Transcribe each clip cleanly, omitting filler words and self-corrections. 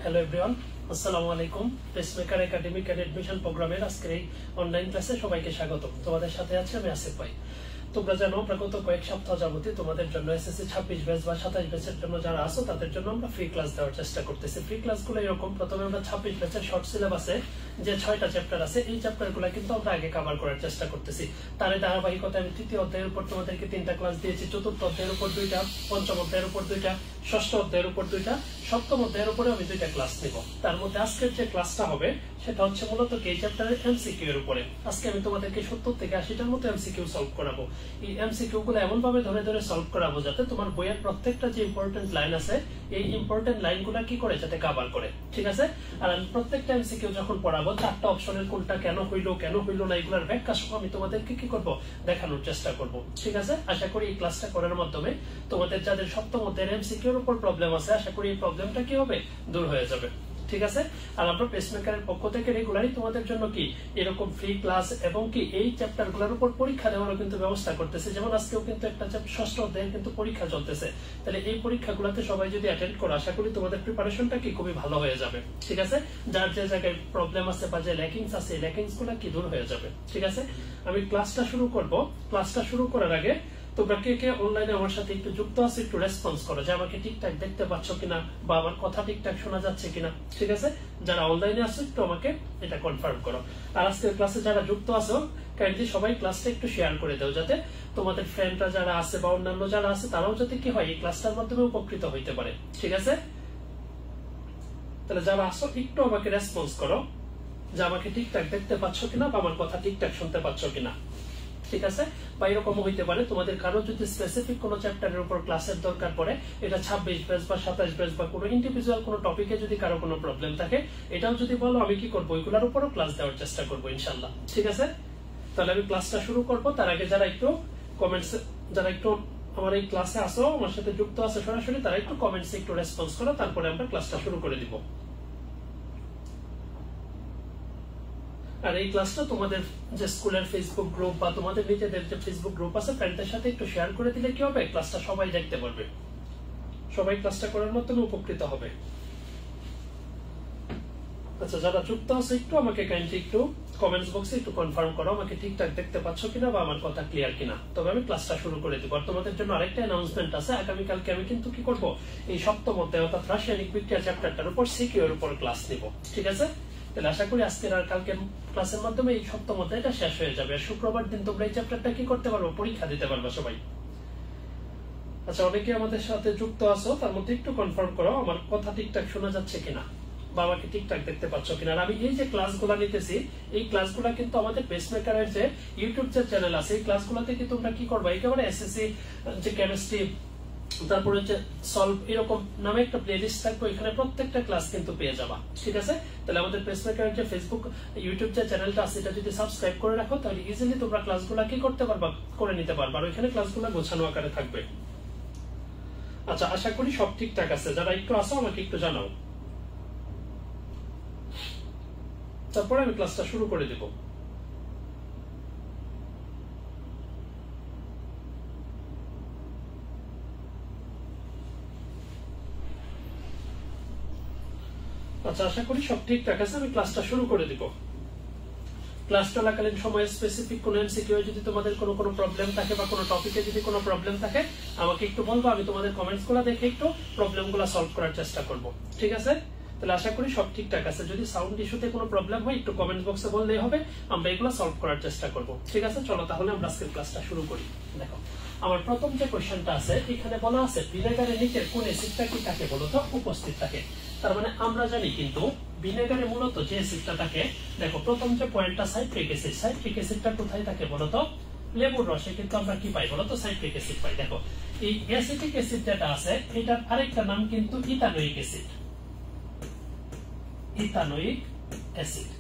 Hello everyone, আসসালামু আলাইকুম। Pacemaker academic and admission প্রোগ্রামের আজকের এই অনলাইন ক্লাসে সবাইকে স্বাগত। তোমাদের সাথে আছে আমি আসিফ ভাই। তোমরা জানো বিগত কয়েক সপ্তাহ যাবতীয় তোমাদের জন্য এসএসসি 26 ব্যাচ বা 27 ব্যাচের জন্য যারা আছো তাদের জন্য আমরা ফ্রি ক্লাস দেওয়ার চেষ্টা করতেছি। ফ্রি ক্লাসগুলো এরকম, প্রথমে আমরা 26 ব্যাচের শর্ট সিলেবাসে যে 6টা চ্যাপ্টার আছে এই চ্যাপ্টারগুলো কিন্তু আমরা আগে কভার করার চেষ্টা করতেছি। তার ধারাবাহিকতায় আমি তৃতীয় অধ্যায়ের উপর তোমাদেরকে 3টা ক্লাস দিয়েছি, চতুর্থ অধ্যায়ের উপর 2টা, পঞ্চম অধ্যায়ের উপর 2টা, ষষ্ঠ অধ্যায়ের উপর 2টা, সপ্তম অধ্যায়ের উপরে আমি 2টা ক্লাস নিব। তার মধ্যে আজকের যে ক্লাসটা হবে সেটা হচ্ছে মূলত এই চ্যাপ্টারের এমসিকিউ এর উপরে। আজকে আমি তোমাদেরকে 70 থেকে 80টার মতো এমসিকিউ সলভ করাবো। এই এমসিকিউ গুলো এমন ভাবে ধরে ধরে সলভ করাবো যাতে তোমার বইয়ের প্রত্যেকটা যে ইম্পর্টেন্ট লাইন আছে এই ইম্পর্টেন্ট লাইনগুলো কি করে যাতে কভার করে, ঠিক আছে? আর আমি প্রত্যেকটা এমসিকিউ যখন পড়াবো 4টা অপশনের কোনটা কেন হইলো না এগুলোর ব্যাখ্যা সহ আমি তোমাদেরকে কি করব দেখানোর চেষ্টা করব, ঠিক আছে? আশা করি এই ক্লাসটা করার মাধ্যমে তোমাদের যাদের সপ্তম অধ্যায়ের এমসিকিউ এর উপর প্রবলেম আছে আশা করি এই প্রবলেমটা কি হবে, দূর হয়ে যাবে, ঠিক আছে? আর আমরা পেসমেকারের পক্ষ থেকে রেগুলারই তোমাদের জন্য কি এরকম ফ্রি ক্লাস এবং কি এই চ্যাপ্টারগুলোর উপর পরীক্ষা দেওয়ারও কিন্তু ব্যবস্থা করতেছে। যেমন আজকেও কিন্তু একটা ষষ্ঠ অধ্যায়ের কিন্তু পরীক্ষা চলতেছে। তাহলে এই পরীক্ষাগুলোতে সবাই যদি অ্যাটেন্ড করো আশা করি তোমাদের প্রিপারেশনটা কি খুবই ভালো হয়ে যাবে, ঠিক আছে? যার যে জায়গায় প্রবলেম আছে বা যে ল্যাকিংস আছে এই ল্যাকিংস গুলো কি দূর হয়ে যাবে, ঠিক আছে? আমি ক্লাসটা শুরু করব। ক্লাসটা শুরু করার আগে তোমরা কে কে অনলাইনে আমার সাথে একটু যুক্ত আছে একটু রেসপন্স করো যে আমাকে ঠিকঠাক দেখতে পাচ্ছ কিনা বা আমার কথা ঠিকঠাক শোনা যাচ্ছে কিনা, ঠিক আছে? যারা অনলাইনে আছো একটু আমাকে এটা কনফার্ম করো। আর আজকের ক্লাসে যারা যুক্ত আছো কাইন্ডলি সবাই ক্লাসটা একটু শেয়ার করে দাও যাতে তোমাদের ফ্রেন্ডরা যারা আছে বা অন্যান্য যারা আছে তারাও যাতে কি হয় এই ক্লাসটার মাধ্যমে উপকৃত হইতে পারে, ঠিক আছে? তাহলে যারা আসো একটু আমাকে রেসপন্স করো যে আমাকে ঠিকঠাক দেখতে পাচ্ছ কিনা বা আমার কথা ঠিকঠাক শুনতে পাচ্ছ কিনা, ঠিক আছে? বা এরকম হইতে পারে তোমাদের কারো যদি স্পেসিফিক কোনো চ্যাপ্টারের উপর ক্লাসের দরকার পড়ে, এটা 26 ব্যাচ বা 27 ব্যাচ বা কোনো ইন্ডিভিজুয়াল কোনো টপিকে যদি কারো কোনো প্রবলেম থাকে এটাও যদি বলো আমি কি করবো ওইগুলোর উপরও ক্লাস দেওয়ার চেষ্টা করবো ইনশাল্লাহ, ঠিক আছে? তাহলে আমি ক্লাসটা শুরু করবো। তার আগে যারা একটু আমার এই ক্লাসে আসো আমার সাথে যুক্ত আছে সরাসরি তারা একটু কমেন্টসে একটু রেসপন্স করো, তারপরে আমরা ক্লাসটা শুরু করে দিব। আর এই ক্লাসটা তোমাদের যে স্কুলের ফেসবুক গ্রুপ বা তোমাদের নিজেদের যে ফেসবুক গ্রুপ আছে ফ্রেন্ডদের সাথে একটু শেয়ার করে দিলে কি হবে, ক্লাসটা সবাই দেখতে পারবে, সবাই ক্লাসটা করার মাধ্যমে উপকৃত হবে। আচ্ছা, যারা যুক্ত আছে একটু আমাকে কাইন্ডলি একটু কমেন্টস বক্সে একটু কনফার্ম করো আমাকে ঠিকঠাক দেখতে পাচ্ছ কিনা বা আমার কথা ক্লিয়ার কিনা, তবে আমি ক্লাসটা শুরু করে দিব। আর তোমাদের জন্য আরেকটা অ্যানাউন্সমেন্ট আছে, আগামীকালকে আমি কিন্তু কি করব এই সপ্তম অধ্যায় অর্থাৎ রাসায়নিক বিক্রিয়া চ্যাপ্টারটার উপর সিকিউ এর উপর ক্লাস নিব, ঠিক আছে? তাহলে আশা করি আজকের আর কালকের ক্লাসের মাধ্যমে এই সপ্তম অধ্যায়টা শেষ হয়ে যাবে। আর শুক্রবার দিন তোমরা এই চ্যাপ্টারটা কি করতে পারবো, পরীক্ষা দিতে পারবে সবাই। আচ্ছা, অনেকে আমাদের সাথে যুক্ত আছো তার মধ্যে একটু কনফার্ম করো আমার কথা ঠিকঠাক শোনা যাচ্ছে কিনা বা আমাকে ঠিকঠাক দেখতে পাচ্ছ কিনা। আর আমি এই যে ক্লাসগুলো নিতেছি এই ক্লাসগুলো কিন্তু আমাদের পেসমেকারের যে ইউটিউব যে চ্যানেল আছে এই ক্লাসগুলোতে কি তোমরা কি করবা একেবারে এসএসসি যে কেমিস্ট্রি তারপরে হচ্ছে সলভ এরকম নামে একটা প্লেলিস্ট থাকবে, এখানে প্রত্যেকটা ক্লাস কিন্তু পেয়ে যাবা, ঠিক আছে? তাহলে আমাদের পেসমেকারের যে ফেসবুক ইউটিউব যে চ্যানেলটা আছে এটা যদি সাবস্ক্রাইব করে রাখো তাহলে ইজিলি তোমরা ক্লাসগুলো কি করতে পারবা, করে নিতে পারবা। আর ওইখানে ক্লাসগুলো গোছানো আকারে থাকবে। আচ্ছা, আশা করি সব ঠিকঠাক আছে। যারা একটু আসো আমাকে একটু জানাও, তারপরে আমি ক্লাসটা শুরু করে দেব। আচ্ছা, আশা করি সব ঠিকঠাক আছে। আমি ক্লাসটা শুরু করে দিব। ক্লাস চলাকালীন সময়ে স্পেসিফিক কোন এমসিকিউ যদি তোমাদের কোনো প্রবলেম থাকে বা কোনো টপিকে যদি কোনো প্রবলেম থাকে আমাকে একটু বলবো, আমি তোমাদের কমেন্টস গুলো দেখে একটু প্রবলেম গুলো সলভ করার চেষ্টা করব, ঠিক আছে? তাহলে আশা করি সব ঠিকঠাক আছে। যদি সাউন্ড ইস্যুতে কোনো প্রবলেম হয় একটু কমেন্টস বক্সে বললেই হবে, আমরা এগুলো সলভ করার চেষ্টা করব, ঠিক আছে? চলো তাহলে আমরা আজকের ক্লাসটা শুরু করি। দেখো আমার প্রথম যে কোশ্চেনটা আছে এখানে বলা আছে ভিনেগারের নিচের কোন অ্যাসিডটা কি থাকে বলতো উপস্থিত থাকে। তার মানে আমরা জানি কিন্তু ভিনেগারে মূলত যে অ্যাসিডটা থাকে, দেখো প্রথম যে পয়েন্টটা সাইট্রিক অ্যাসিড, সাইট্রিক অ্যাসিডটা কোথায় থাকে বলতো লেবুর রসে কিন্তু আমরা কি পাই বলতো সাইট্রিক অ্যাসিড পাই। দেখো এই অ্যাসিটিক অ্যাসিড যেটা আছে এটার আরেকটা নাম কিন্তু ইথানোয়িক অ্যাসিড, ইথানোয়িক অ্যাসিড।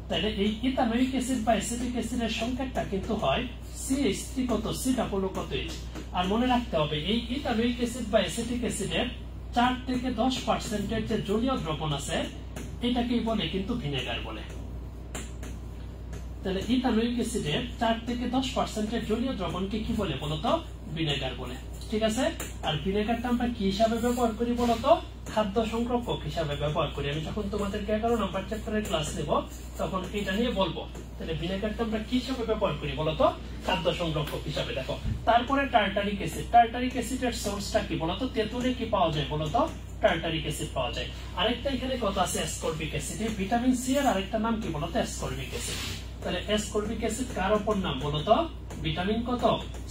তাহলে এই ইথানোয়িক অ্যাসিড বা অ্যাসিটিক অ্যাসিডের সংকেতটা কিন্তু হয় CH3 কত C+H। আর মনে রাখতে হবে এই ইথানোয়িক অ্যাসিড বা অ্যাসিটিক অ্যাসিডের 4 থেকে 10% যে জলীয় দ্রবণ আছে এটাকেই বলে কিন্তু ভিনেগার বলে। তাহলে ইথানোয়িক অ্যাসিডের 4 থেকে 10% জলীয় দ্রবণকে কি বলে বলতো? ভিনেগার বলে। ঠিক আছে, আর ভিনেগারটা আমরা কি হিসাবে ব্যবহার করি বলতো? খাদ্য সংরক্ষক হিসাবে ব্যবহার করি। আমি যখন তোমাদেরকে 11 নম্বর চ্যাপ্টারের ক্লাস নেব তখন এটা নিয়ে বলবো। তাহলে ভিনেগারটা আমরা কি হিসাবে ব্যবহার করি বলতো? খাদ্য সংরক্ষক হিসাবে। দেখো তারপরে টার্টারিক অ্যাসিড। টার্টারিক অ্যাসিডের সোর্সটা কি বলতো? তেঁতুলে কি পাওয়া যায় বলতো? টার্টারিক অ্যাসিড পাওয়া যায়। আরেকটা এখানে কথা আছে অ্যাসকর্বিক অ্যাসিড। ভিটামিন সি এর আরেকটা নাম কি বলতো? Ascorbic acid. তাহলে অ্যাসকর্বিক অ্যাসিড কার অপর নাম বলতো? ভিটামিন কত?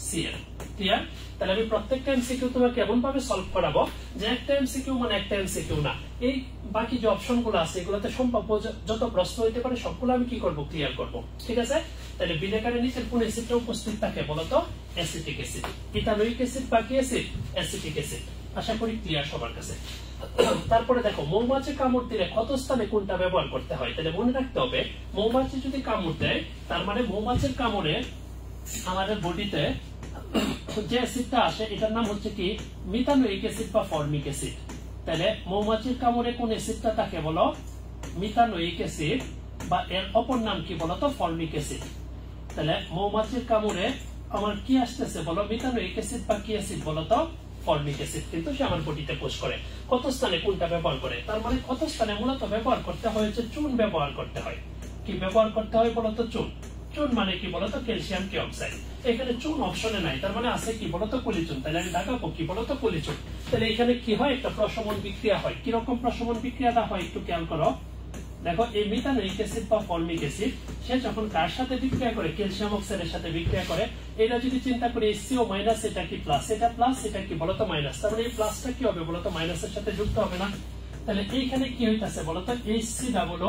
সি এর। ক্লিয়ার? তাহলে আমি প্রত্যেকটা এমসিকিউ তোমাকে এমন ভাবে সলভ করাবো যে একটা এমসিকিউ মানে একটা এমসিকিউ না, এই বাকি যে অপশন গুলো আছে এগুলোতে সম্ভাব্য যত প্রশ্ন হইতে পারে সবগুলো আমি কি করব? ক্লিয়ার করব। ঠিক আছে, তাহলে ভিনেগারের নিচে কোন অ্যাসিডটা উপস্থিত থাকে বলতো? Acetic acid. ইথানোয়িক অ্যাসিড বা কি অ্যাসিড? Acetic acid. আশা করি ক্লিয়ার সবার কাছে। তারপরে দেখো মৌমাছি কামড় দিলে ক্ষত স্থানে কোনটা ব্যবহার করতে হয়? তাহলে মনে রাখতে হবে মৌমাছি যদি কামড় দেয় তার মানে মৌমাছির কামড়ে আমাদের বডিতে যে অ্যাসিডটা আসে এটার নাম হচ্ছে কি? মিথানোয়িক অ্যাসিড বা ফর্মিক অ্যাসিড। তাহলে মৌমাছির কামড়ে কোন অ্যাসিডটা থাকে বলো? মিথানোয়িক অ্যাসিড বা এর অপর নাম কি বলতো? Formic acid. তাহলে মৌমাছির কামড়ে আমার কি আসতেছে বলো? মিথানোয়িক অ্যাসিড বা কি অ্যাসিড বলতো? Formic acid. কিন্তু সে আমার বডিতে পোষ করে। কত স্থানে কোনটা ব্যবহার করে? তার মানে কত স্থানে মূলত ব্যবহার করতে হয় হচ্ছে চুন ব্যবহার করতে হয়। কি ব্যবহার করতে হয় বলতো? চুন। চুন মানে কি বলতো? Calcium oxide. এখানে চুন অপশনে নাই, তার মানে আছে কি বলতো? পলিচুন। তাহলে আমি দেখাবো কি বলতো? পলিচুন। তাহলে এখানে কি হয়? একটা প্রশমন বিক্রিয়া হয়। কিরকম প্রশমন বিক্রিয়াটা হয় একটু খেয়াল করো। দেখো এই মিথানোয়িক অ্যাসিড বা ফর্মিক অ্যাসিড সে যখন কার সাথে বিক্রিয়া করে? ক্যালসিয়াম অক্সাইডের সাথে বিক্রিয়া করে। এটা যদি চিন্তা করি HCO মাইনাস, এটা কি প্লাস, এটা প্লাস, এটা কি বলতো? মাইনাস। তার মানে এই প্লাসটা কি হবে বলতো? মাইনাসের সাথে যুক্ত হবে না। তাহলে এইখানে কি হইতাছে বলতো? HC ডাবল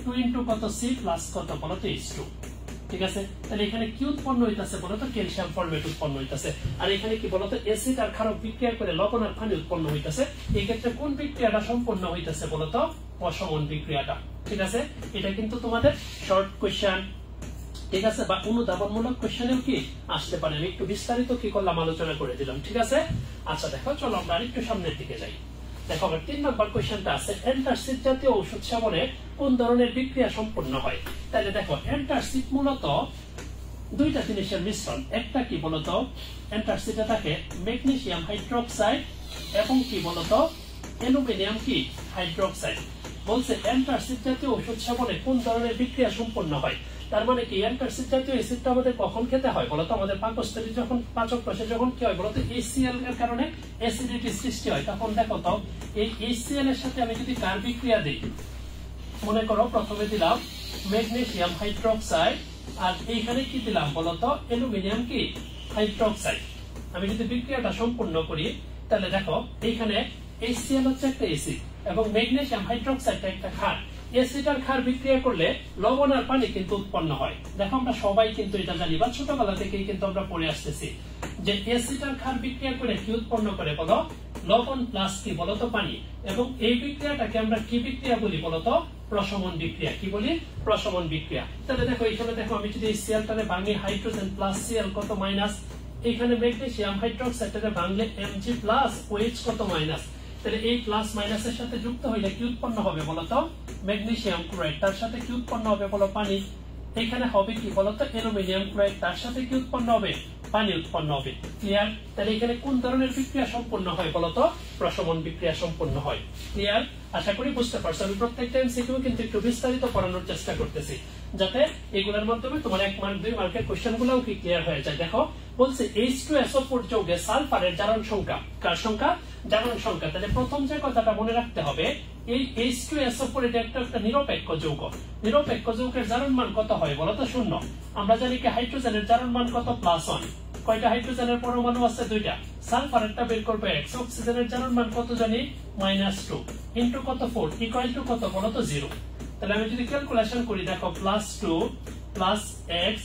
2 ইনটু কত? C প্লাস কত বলতো? H2। ঠিক আছে, তাহলে এখানে কি উৎপন্ন হইতাছে বলতো? ক্যালসিয়াম ফর্মেট উৎপন্ন হইতাছে। আর এখানে কি বলতো? অ্যাসিড আর ক্ষারক বিক্রিয়া করে লবণ আর পানি উৎপন্ন হইতাছে। এই ক্ষেত্রে কোন বিক্রিয়াটা সম্পন্ন হইতাছে বলতো? প্রশমন বিক্রিয়াটা। ঠিক আছে, এটা কিন্তু তোমাদের শর্ট কোশ্চেন, ঠিক আছে, বা অনুধাবনমূলক কোশ্চেনেও কি আসতে পারে। আমি একটু বিস্তারিত কি করলাম আলোচনা করে দিলাম। ঠিক আছে, আচ্ছা দেখো চলো আমরা আরেকটু সামনের দিকে যাই। দেখো আবার 3 নম্বর কোশ্চেনটা আছে অ্যান্টাসিড জাতীয় ঔষধ সেবনে কোন ধরনের বিক্রিয়া সম্পন্ন হয়? তাহলে দেখো অ্যান্টাসিড মূলত দুইটা জিনিসের মিশ্রণ। একটা কি বলতো? অ্যান্টাসিডে থাকে ম্যাগনেসিয়াম হাইড্রোক্সাইড এবং কি বলতো? অ্যালুমিনিয়াম কি? হাইড্রোক্সাইড। বলছে অ্যান্টাসিড জাতীয় ঔষধ সেবনে কোন ধরনের বিক্রিয়া সম্পন্ন হয়? তার মানে কি অ্যান্টাসিড জাতীয় অ্যাসিডটা আমাদের কখন খেতে হয় বলতো? আমাদের পাকস্থলী যখন পাচক কোষে যখন কি হয় বলতো? HCl এর কারণে অ্যাসিডিটি সৃষ্টি হয়। তখন দেখো তো এই HCl এর সাথে আমি যদি কার বিক্রিয়া দিই, মনে করো প্রথমে দিলাম ম্যাগনেসিয়াম হাইড্রোক্সাইড আর এইখানে কি দিলাম বলতো? অ্যালুমিনিয়াম কি? হাইড্রোক্সাইড। আমি যদি বিক্রিয়াটা সম্পূর্ণ করি তাহলে দেখো এইখানে HCl হচ্ছে একটা অ্যাসিড এবং ম্যাগনেসিয়াম হাইড্রোক্সাইডটা একটা ক্ষার। অ্যাসিড আর ক্ষার বিক্রিয়া করলে লবণ আর পানি কিন্তু উৎপন্ন হয়। দেখো আমরা সবাই কিন্তু এটা জানি বা ছোটবেলা থেকেই কিন্তু আমরা পড়ে আসতেছি যে অ্যাসিড আর ক্ষার বিক্রিয়া করে কি উৎপন্ন করে বলো? লবণ প্লাস কি বলতো? পানি। এবং এই বিক্রিয়াটাকে আমরা কি বিক্রিয়া বলি বলতো? প্রশমন বিক্রিয়া। কি বলি? প্রশমন বিক্রিয়া। তাহলে দেখো এখানে দেখো আমি যদি এই সিএলটারে ভাঙি হাইড্রোজেন প্লাস সিএল কত? মাইনাস। এখানে ম্যাগনেসিয়াম হাইড্রোক্সাইডটারে ভাঙলে Mg প্লাস OH কত? মাইনাস। তাহলে এই প্লাস মাইনাসের সাথে যুক্ত হইলে কি উৎপন্ন হবে বলতো? Magnesium chloride. তার সাথে কি উৎপন্ন হবে বলো? পানি। এখানে হবে কি বলতো? Aluminium chloride. তার সাথে কি উৎপন্ন হবে? পানি উৎপন্ন হবে। ক্লিয়ার? তাহলে এখানে কোন ধরনের বিক্রিয়া সম্পন্ন হয় বলতো? প্রশমন বিক্রিয়া সম্পন্ন হয়। ক্লিয়ার? আশা করি বুঝতে পারছো। আমি প্রত্যেকটা এমসিকিউ কিন্তু একটু বিস্তারিত পড়ানোর চেষ্টা করতেছি যাতে এগুলোর মাধ্যমে তোমার 1 মার্ক 2 মার্কের কোশ্চেন গুলোও কি ক্লিয়ার হয়ে যায়। দেখো বলছে H2SO4 যৌগে সালফারের জারণ সংখ্যা। কার সংখ্যা? জারণ সংখ্যা। তাহলে প্রথম যে কথাটা মনে রাখতে হবে এই H2SO4 এটা একটা নিরপেক্ষ যৌগ। নিরপেক্ষ যৌগের জারণ মান কত হয় বলতো? 0। আমরা জানি কি হাইড্রোজেনের জারণ মান কত? +1। কয়টা হাইড্রোজেনের পরমাণু আছে? 2টা। সালফারেরটা বের করবে x। অক্সিজেনের জারণ মান কত জানি? -2 ইনটু কত? 4 ইকুয়াল টু কত বলতো? 0। তাহলে আমি যদি ক্যালকুলেশন করি দেখো +2 + x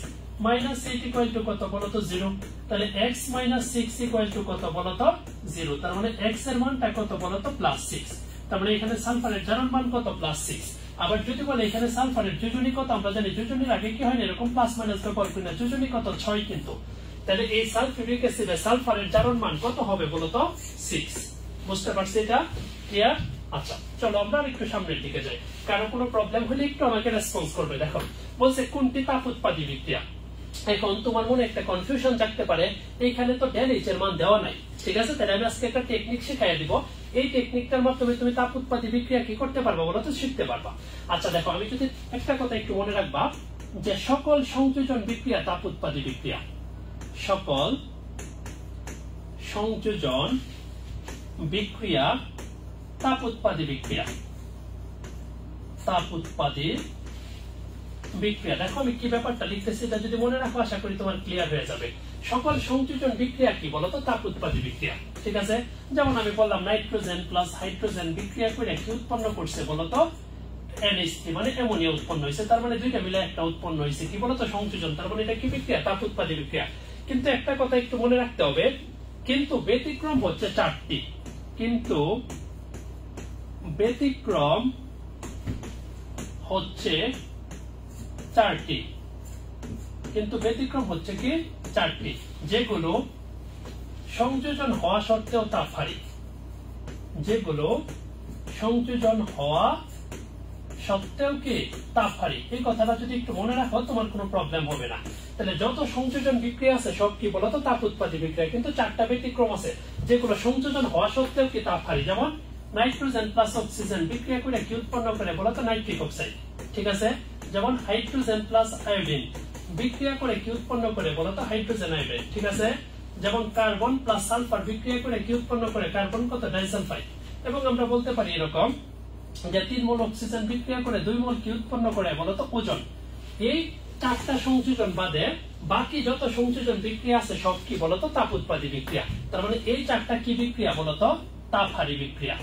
-8 ইকুয়াল টু কত বলতো? 0। তাহলে x - 6 ইকুয়াল টু কত বলতো? 0। তার মানে x এর মানটা কত বলতো? +6। তার মানে এখানে সালফারের জারণ মান কত? +6। আবার যদি বলে এখানে সালফারের যোজনী কত? আমরা জানি যোজনীর আগে কি হয় না এরকম প্লাস মাইনাস ব্যবহার করি না। যোজনী কত? 6 কিন্তু। তাহলে এই সালফিউরিক অ্যাসিডে সালফারের জারণ মান কত হবে বলতো? 6। বুঝতে পারছি এটা? ক্লিয়ার? আচ্ছা চলো আমরা একটু সামনের দিকে যাই, কারো কোনো প্রবলেম হলে একটু আমাকে রেসপন্স করবে। দেখো বলছে কোনটি তাপ উৎপাদী বিক্রিয়া। এখন তোমার মনে একটা কনফিউশন থাকতে পারে, এইখানে তো ডেল এইচ এর মান দেওয়া নাই, ঠিক আছে? তাহলে আমি আজকে একটা টেকনিক শেখাইয়া দিব, এই টেকনিকটার মাধ্যমে তুমি তাপ উৎপাদী বিক্রিয়া কি করতে পারবা বলো তো, শিখতে পারবা। আচ্ছা দেখো আমি যদি একটা কথা একটু মনে রাখবা, যে সকল সংযোজন বিক্রিয়া তাপ উৎপাদী বিক্রিয়া, সকল সংযোজন বিক্রিয়া তাপ উৎপাদী বিক্রিয়া, তাপ উৎপাদী বিক্রিয়া। দেখো আমি কি ব্যাপারটা লিখতেছি, এটা যদি মনে রাখো আশা করি তোমার ক্লিয়ার হয়ে যাবে। সকল সংযোজন বিক্রিয়া কি বলতো, তাপ উৎপাদী বিক্রিয়া, ঠিক আছে? যেমন আমি বললাম নাইট্রোজেন প্লাস হাইড্রোজেন বিক্রিয়া করে কি উৎপন্ন করছে বলতো, NH3 মানে অ্যামোনিয়া উৎপন্ন হয়েছে, তার মানে দুইটা মিলে একটা উৎপন্ন হয়েছে কি বলতো, সংযোজন। তার মানে এটা কি বিক্রিয়া, তাপ উৎপাদী বিক্রিয়া। কিন্তু একটা কথা একটু মনে রাখতে হবে, কিন্তু ব্যতিক্রম হচ্ছে চারটি, কিন্তু ব্যতিক্রম হচ্ছে চারটি, কিন্তু ব্যতিক্রম হচ্ছে কি চারটি, যেগুলো সংযোজন হওয়া সত্ত্বেও তাপ হারি, যেগুলো সংযোজন হওয়া সত্ত্বেও কি তাপ হারি। এই কথাটা যদি একটু মনে রাখো তোমার কোনো প্রবলেম হবে না। তাহলে যত সংযোজন বিক্রিয়া আছে সব কি বলতো, তাপ উৎপাদী বিক্রিয়া, কিন্তু চারটা ব্যতিক্রম আছে যেগুলো সংযোজন হওয়া সত্ত্বেও কি তাপ হারি। যেমন নাইট্রোজেন প্লাস অক্সিজেন বিক্রিয়া করে কি উৎপন্ন করে বলতো, নাইট্রিক অক্সাইড, ঠিক আছে? যেমন হাইড্রোজেন প্লাস আয়োডিন বিক্রিয়া করে কি উৎপন্ন করে বলতো, হাইড্রোজেন আয়োডাইড, ঠিক আছে? যেমন কার্বন প্লাস সালফার বিক্রিয়া করে কি উৎপন্ন করে, কার্বন কত, ডাইসালফাইড। এবং আমরা বলতে পারি এরকম যে 3 মোল অক্সিজেন বিক্রিয়া করে 2 মোল কি উৎপন্ন করে বলতো, ওজন। এই চারটা সংযোজন বাদে বাকি যত সংযোজন বিক্রিয়া আছে সব কি বলতো, তাপ উৎপাদী বিক্রিয়া। তার মানে এই চারটা কি বিক্রিয়া বলতো, তাপহারী বিক্রিয়া।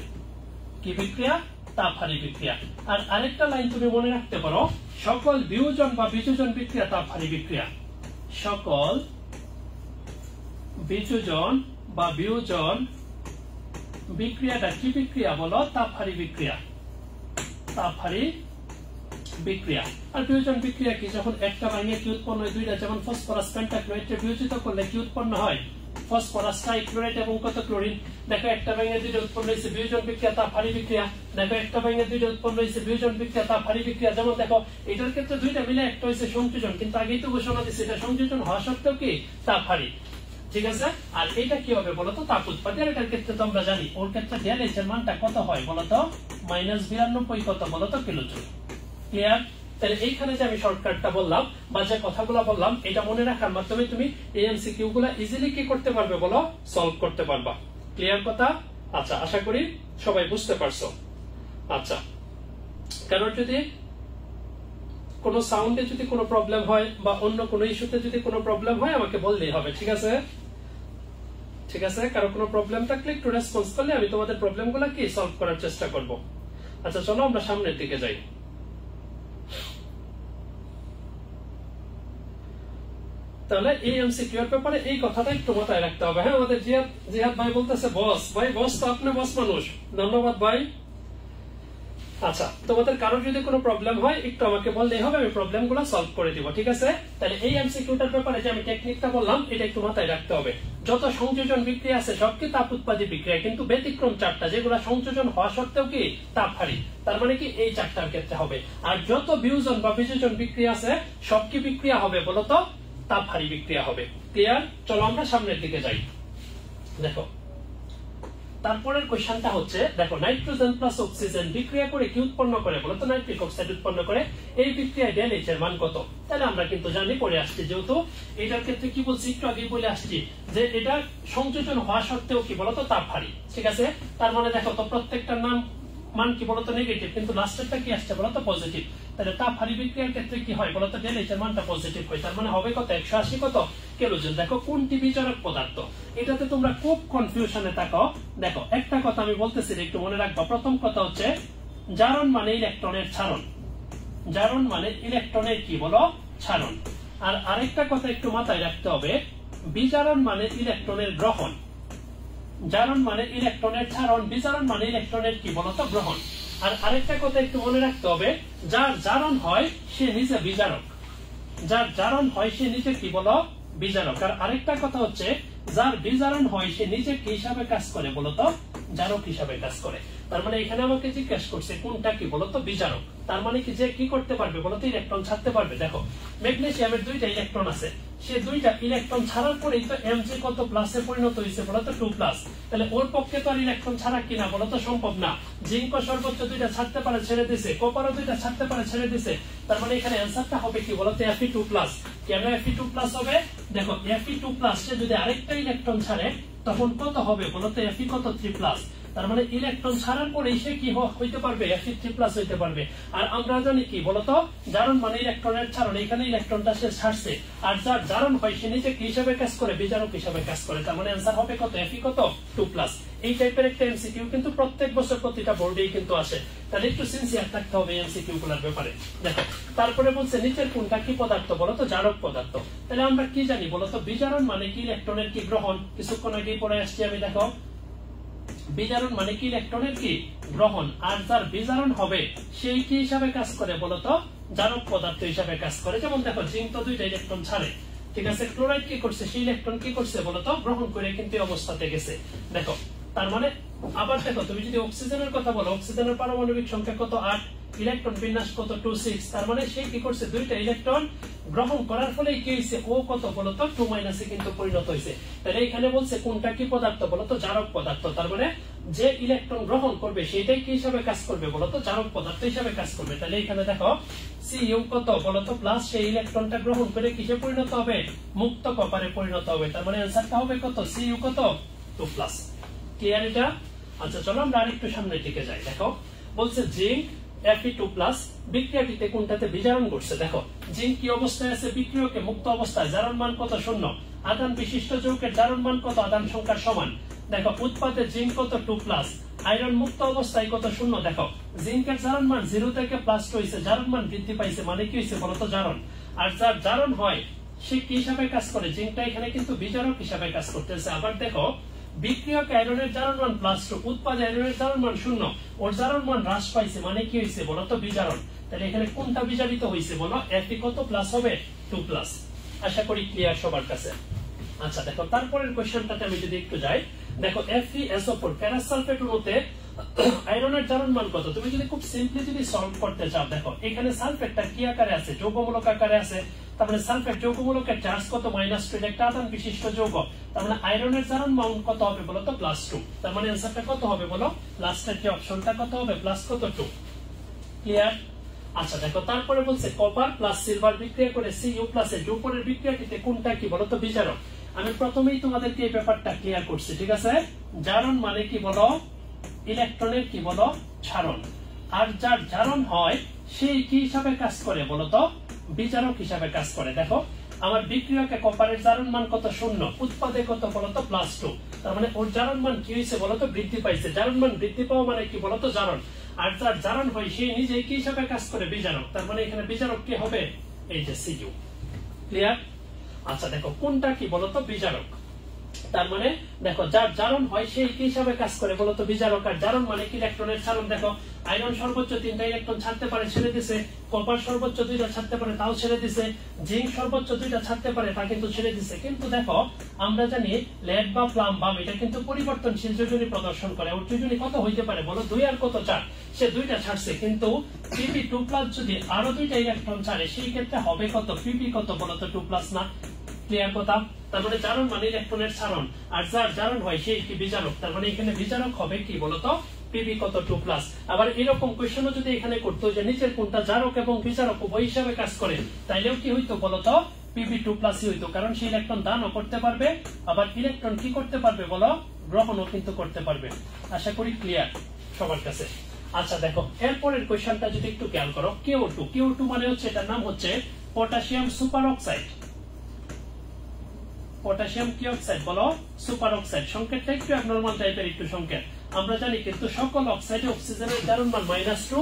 কি বিক্রিয়া, তাপহারী বিক্রিয়া। আর আরেকটা লাইন তুমি মনে রাখতে পারো, সকল বিয়োজন বা বিযোজন বিক্রিয়া তাপহারী বিক্রিয়া, সকল বিযোজন বা বিয়োজন বিক্রিয়াটা কি বিক্রিয়া বলো, তাপহারী বিক্রিয়া, তাপহারী বিক্রিয়া। আর বিয়োজন বিক্রিয়া কি, যখন একটা ভাঙে কি উৎপন্ন হয় দুইটা, যেমন ফসফরাস পেন্টাক্লোরাইডকে বিয়োজিত করলে কি উৎপন্ন হয়, ফসফরাস ট্রাইক্লোরাইড এবং কত ক্লোরিন। দেখো একটা ভাঙে দুইটা উৎপন্ন হয়েছে, বিয়োজন বিক্রিয়া, তাপহারী বিক্রিয়া। দেখো একটা ভাঙে দুইটা উৎপন্ন হয়েছে, বিয়োজন বিক্রিয়া, তাপহারী বিক্রিয়া। যেমন দেখো এটার ক্ষেত্রে দুইটা মিলে একটা হয়েছে সংযোজন, কিন্তু আগেই তো ঘোষণা দিচ্ছে এটা সংযোজন হওয়া সত্ত্বেও কি তাপহারী, ঠিক আছে? আর এটা কি হবে বলতো, তাপ উৎপাদী। আর এটার ক্ষেত্রে তো আমরা জানি ওর ক্ষেত্রে ডেলএইচ এর মানটা কত হয় বলতো, -92 কত বলতো, কিলোজুল। ক্লিয়ার? তাহলে এইখানে যে আমি শর্টকাটটা বললাম বা যে কথাগুলো বললাম, এটা মনে রাখার মাধ্যমে তুমি এই এমসিকিউ গুলো ইজিলি কি করতে পারবে বলো, সলভ করতে পারবা। ক্লিয়ার কথা? আচ্ছা আশা করি সবাই বুঝতে পারছো। আচ্ছা, কারণ যদি কোনো সাউন্ডে যদি কোনো প্রবলেম হয় বা অন্য কোনো ইস্যুতে যদি কোনো প্রবলেম হয় আমাকে বললেই হবে, ঠিক আছে? ঠিক আছে, কারো কোনো প্রবলেম থাকলে একটু রেসপন্স করলে আমি তোমাদের প্রবলেমগুলো কি সলভ করার চেষ্টা করব। আচ্ছা চলো আমরা সামনের দিকে যাই। তাহলে এই এমসিকিউ এর ব্যাপারে এই কথাটা একটু মাথায় রাখতে হবে। হ্যাঁ, আমাদের জিহাদ ভাই বলতেছে বস, ভাই বস তো আপনি বস মানুষ, ধন্যবাদ ভাই। আচ্ছা, তোমাদের কারো যদি কোনো প্রবলেম হয় একটু আমাকে বললেই হবে, আমি প্রবলেমগুলো সলভ করে দিব, ঠিক আছে? তাহলে এই এমসিকিউটার ব্যাপারে যে আমি টেকনিকটা বললাম এটা একটু মাথায় রাখতে হবে। যত সংযোজন বিক্রিয়া আছে সব কি তাপ উৎপাদী বিক্রিয়া, কিন্তু ব্যতিক্রম চারটা, যেগুলো সংযোজন হওয়া সত্ত্বেও কি তাপহারী। তার মানে কি এই চারটার ক্ষেত্রে হবে। আর যত বিয়োজন বা বিযোজন বিক্রিয়া আছে সব কি বিক্রিয়া হবে বলতো, তাপহারী বিক্রিয়া হবে। ক্লিয়ার? চলো আমরা সামনের দিকে যাই। দেখো তারপরের কোশ্চেনটা হচ্ছে, দেখো নাইট্রোজেন প্লাস অক্সিজেন বিক্রিয়া করে কি উৎপন্ন করে বলতো, নাইট্রিক অক্সাইড উৎপন্ন করে। এই বিক্রিয়ায় ডেলএইচ এর মান কত? তাহলে আমরা কিন্তু জানি, পড়ে আসছি, যেহেতু এটার ক্ষেত্রে কি বলছি একটু আগেই বলে আসছি যে এটা সংযোজন হওয়া সত্ত্বেও কি বলতো, তাপহারী, ঠিক আছে? তার মানে দেখো তো প্রত্যেকটার নাম মান কি বলতো, নেগেটিভ, কিন্তু লাস্টেরটা কি আসছে বলতো, পজিটিভ। তাহলে তাপহারী বিক্রিয়ার ক্ষেত্রে কি হয় বলতো, ডেলএইচ এর মানটা পজিটিভ হয়। তার মানে হবে কত, 180 কত কিলোজুল। দেখো কোনটি বিজারক পদার্থ, এটাতে তোমরা খুব কনফিউশনে থাকো। দেখো একটা কথা আমি বলতেছি একটু মনে রাখবা। প্রথম কথা হচ্ছে জারণ মানে ইলেকট্রনের ছাড়ন, জারণ মানে ইলেকট্রনের কি বলো, ছাড়ন। আর আরেকটা কথা একটু মাথায় রাখতে হবে, বিজারণ মানে ইলেকট্রনের গ্রহণ। জারণ মানে ইলেকট্রনের ছাড়ন, বিজারণ মানে ইলেকট্রনের কি বলতো, গ্রহণ। আর আরেকটা কথা একটু মনে রাখতে হবে, যার জারণ হয় সে নিজে বিজারক, যার জারণ হয় সে নিজে কি বলো, বিজারক। আর আরেকটা কথা হচ্ছে যার বিজারণ হয় সে নিজে কি হিসাবে কাজ করে বলতো, জারক হিসাবে কাজ করে। তার মানে এখানে আমাকে জিজ্ঞাসা করছে কোনটা কি বলতো বিজারক। তার মানে কি যে কি করতে পারবে বলতো ইলেকট্রন ছাড়তে পারবে। দেখো ম্যাগনেসিয়ামের দুইটা ইলেকট্রন আছে, সে দুইটা ইলেকট্রন ছাড়ার পরেই তো Mg কত প্লাসে পরিণত হয়েছে বলতো 2+। তাহলে ওর পক্ষে তো আর ইলেকট্রন ছাড়া কিনা বলতো সম্ভব না। জিঙ্ক সর্বোচ্চ দুইটা ছাড়তে পারে ছেড়ে দিছে, কপারও দুইটা ছাড়তে পারে ছেড়ে দিছে। তার মানে এখানে অ্যান্সারটা হবে কি বলতো Fe2+। কেন Fe2+ হবে? দেখো Fe2+ সে যদি আরেকটা ইলেকট্রন ছাড়ে তখন কত হবে বলতো Fe কত 3+। তার মানে ইলেকট্রন ছাড়ার পরে সে কি হইতে পারবে Fe3+ হইতে পারবে। আর আমরা জানি কি বলতো জারণ মানে ইলেকট্রনের ছাড়ন, এখানে ইলেকট্রনটা সে ছাড়ছে। আর যার জারণ হয় সে নিজে কি হিসাবে কাজ করে বিজারক হিসাবে কাজ করে। তার মানে অ্যান্সার হবে কত Fe কত 2+। এই টাইপের একটা এমসিকিউ কিন্তু প্রত্যেক বছর প্রতিটা বোর্ডেই কিন্তু আসে। তাহলে একটু সিনসিয়ার থাকতে হবে এমসিকিউ গুলোর ব্যাপারে। দেখো তারপরে বলছে নিচের কোনটা কি পদার্থ বলতো জারক পদার্থ। তাহলে আমরা কি জানি বলতো বিজারণ মানে কি ইলেকট্রনের কি গ্রহণ, কিছুক্ষণ আগেই পড়ে আসছি আমি। দেখো বিজারণ মানে কি ইলেকট্রনের কি গ্রহণ, আর যার বিজারণ হবে সেই কি হিসাবে কাজ করে বলতো জারক পদার্থ হিসাবে কাজ করে। যেমন দেখো জিঙ্ক তো দুইটা ইলেকট্রন ছাড়ে, ঠিক আছে। ক্লোরাইড কি করছে, সেই ইলেকট্রন কি করছে বলতো গ্রহণ করে কিন্তু অবস্থাতে গেছে। দেখো তার মানে আবার দেখো তুমি যদি অক্সিজেনের কথা বলো, অক্সিজেনের পারমাণবিক সংখ্যা কত 8, ইলেকট্রন বিন্যাস কত 2 6। তার মানে সেই কি করছে দুইটা ইলেকট্রন গ্রহণ করার ফলে কি হইছে ও কত বলতো 2- এ কিন্তু পরিণত হইছে। তাহলে এখানে বলছে কোনটা কি পদার্থ বলতো জারক পদার্থ। তার মানে যে ইলেকট্রন গ্রহণ করবে সেটাই কি হিসাবে কাজ করবে বলতো জারক পদার্থ হিসাবে কাজ করবে। তাহলে এখানে দেখো Cu কত বলতো প্লাস, সেই ইলেকট্রনটা গ্রহণ করে কিসে পরিণত হবে মুক্ত কপারে পরিণত হবে। তার মানে অ্যান্সারটা হবে কত Cu কত 2+। ক্লিয়ার এটা? আচ্ছা চলো আমরা আরেকটু সামনের দিকে যাই। দেখো বলছে জিঙ্ক Fe2+ বিক্রিয়াটিতে কোনটাতে বিজারণ করছে। দেখো জিঙ্ক কি অবস্থায় আছে বিক্রিয়কে মুক্ত অবস্থায়, জারণ মান কত 0, আধান বিশিষ্ট যৌগের জারণ মান কত আধান সংখ্যার সমান। দেখো উৎপাদে জিঙ্ক কত 2+, আয়রন মুক্ত অবস্থায় কত 0। দেখো জিঙ্কের জারণ মান 0 থেকে +2 হইছে, জারণ মান বৃদ্ধি পাইছে, মানে কি হইছে বলতো জারণ। আর যার জারণ হয় সে কি হিসাবে কাজ করে, জিঙ্কটা এখানে কিন্তু বিজারক হিসাবে কাজ করতেছে। আবার দেখো বিক্রিয়ক আয়রনের জারণ মান +2, উৎপাদে আয়রনের জারণ মান 0, ওর জারণ মান হ্রাস পাইছে, মানে কি হইছে বলতো বিজারণ। তাহলে এখানে কোনটা বিজারিত হইছে বলো Fe কত প্লাস হবে 2+। আশা করি ক্লিয়ার সবার কাছে। আচ্ছা দেখো তারপরের কোশ্চেনটাতে আমি যদি একটু যাই। দেখো FeSO4 ফেরাস সালফেট অণুতে আয়রনের জারণ মান কত। তুমি যদি খুব সিম্পলি যদি সলভ করতে চাও, দেখো এখানে সালফেটটা কি আকারে আছে যৌগমূলক আকারে আছে। তার মানে সালফেট যৌগমূলকের চার্জ কত -2, একটা আধান বিশিষ্ট যৌগ। তার মানে আয়রনের জারণ মান কত হবে বলো তো +2। তার মানে অ্যান্সারটা কত হবে বলো লাস্টের যে অপশনটা কত হবে প্লাস কত 2। ক্লিয়ার? আচ্ছা দেখো তারপরে বলছে কপার প্লাস সিলভার বিক্রিয়া করে Cu+ এর উপরের বিক্রিয়াটিতে কোনটা কি বলো তো বিজারক। আমি প্রথমেই তোমাদেরকে এই ব্যাপারটা ক্লিয়ার করছি, ঠিক আছে। জারণ মানে কি বলো ইলেকট্রনের কি বলো ছাড়ন, আর যার জারণ হয় সেই কি হিসাবে কাজ করে বলতো বিজারক হিসাবে কাজ করে। দেখো আমার বিক্রিয়কে কপারের জারণ মান কত 0, উৎপাদে কত বলতো +2। তার মানে ওর জারণ মান কি হয়েছে বলতো বৃদ্ধি পাইছে, জারণ মান বৃদ্ধি পাওয়া মানে কি বলতো জারণ। আর যার জারণ হয় সেই নিজেই কি হিসাবে কাজ করে বিজারক। তার মানে এখানে বিজারক কি হবে এই যে Cu। ক্লিয়ার? আচ্ছা দেখো কোনটা কি বলতো বিজারক। তার মানে দেখো যার জারণ হয় সেই কি হিসাবে কাজ করে বলতো বিজারক। আর জারণ মানে কি ইলেকট্রনের ছাড়ন। দেখো আয়রন সর্বোচ্চ 3টা ইলেকট্রন ছাড়তে পারে, ছেড়ে দিছে। কপার সর্বোচ্চ 2টা ছাড়তে পারে, তাও ছেড়ে দিছে। জিঙ্ক সর্বোচ্চ 2টা ছাড়তে পারে, তা কিন্তু ছেড়ে দিছে। কিন্তু দেখো আমরা জানি লেড বা প্লাম বাম এটা কিন্তু পরিবর্তনশীল যোজনী প্রদর্শন করে। ওর যোজনী কত হইতে পারে বলো 2 আর কত 4, সে 2টা ছাড়ছে। কিন্তু Pp2+ যদি আরো 2টা ইলেকট্রন ছাড়ে সেই ক্ষেত্রে হবে কত Pp কত বলতো 2+ না। ক্লিয়ার কথা? তার মানে জারণ মানে ইলেকট্রনের ছাড়ন, আর যার জারণ হয় সেই কি বিজারক। তার মানে এখানে বিজারক হবে কি বলতো Pp কত 2+। আবার এরকম কোশ্চেনও যদি এখানে করতো যে নিচের কোনটা জারক এবং বিজারক উভয় হিসাবে কাজ করে, তাইলেও কি হইতো বলতো Pp2+ হইতো। কারণ সেই ইলেকট্রন দানও করতে পারবে, আবার ইলেকট্রন কি করতে পারবে বলো গ্রহণও কিন্তু করতে পারবে। আশা করি ক্লিয়ার সবার কাছে। আচ্ছা দেখো এরপরের কোশ্চেনটা যদি একটু খেয়াল করো, Ko2 মানে হচ্ছে এটার নাম হচ্ছে পটাশিয়াম সুপার অক্সাইড। পটাশিয়াম কি অক্সাইড বলো সুপার অক্সাইড। সংকেতটা একটু অ্যাবনরমাল টাইপের একটু সংকেত আমরা জানি, কিন্তু সকল অক্সাইডে অক্সিজেনের জারণ মান -2,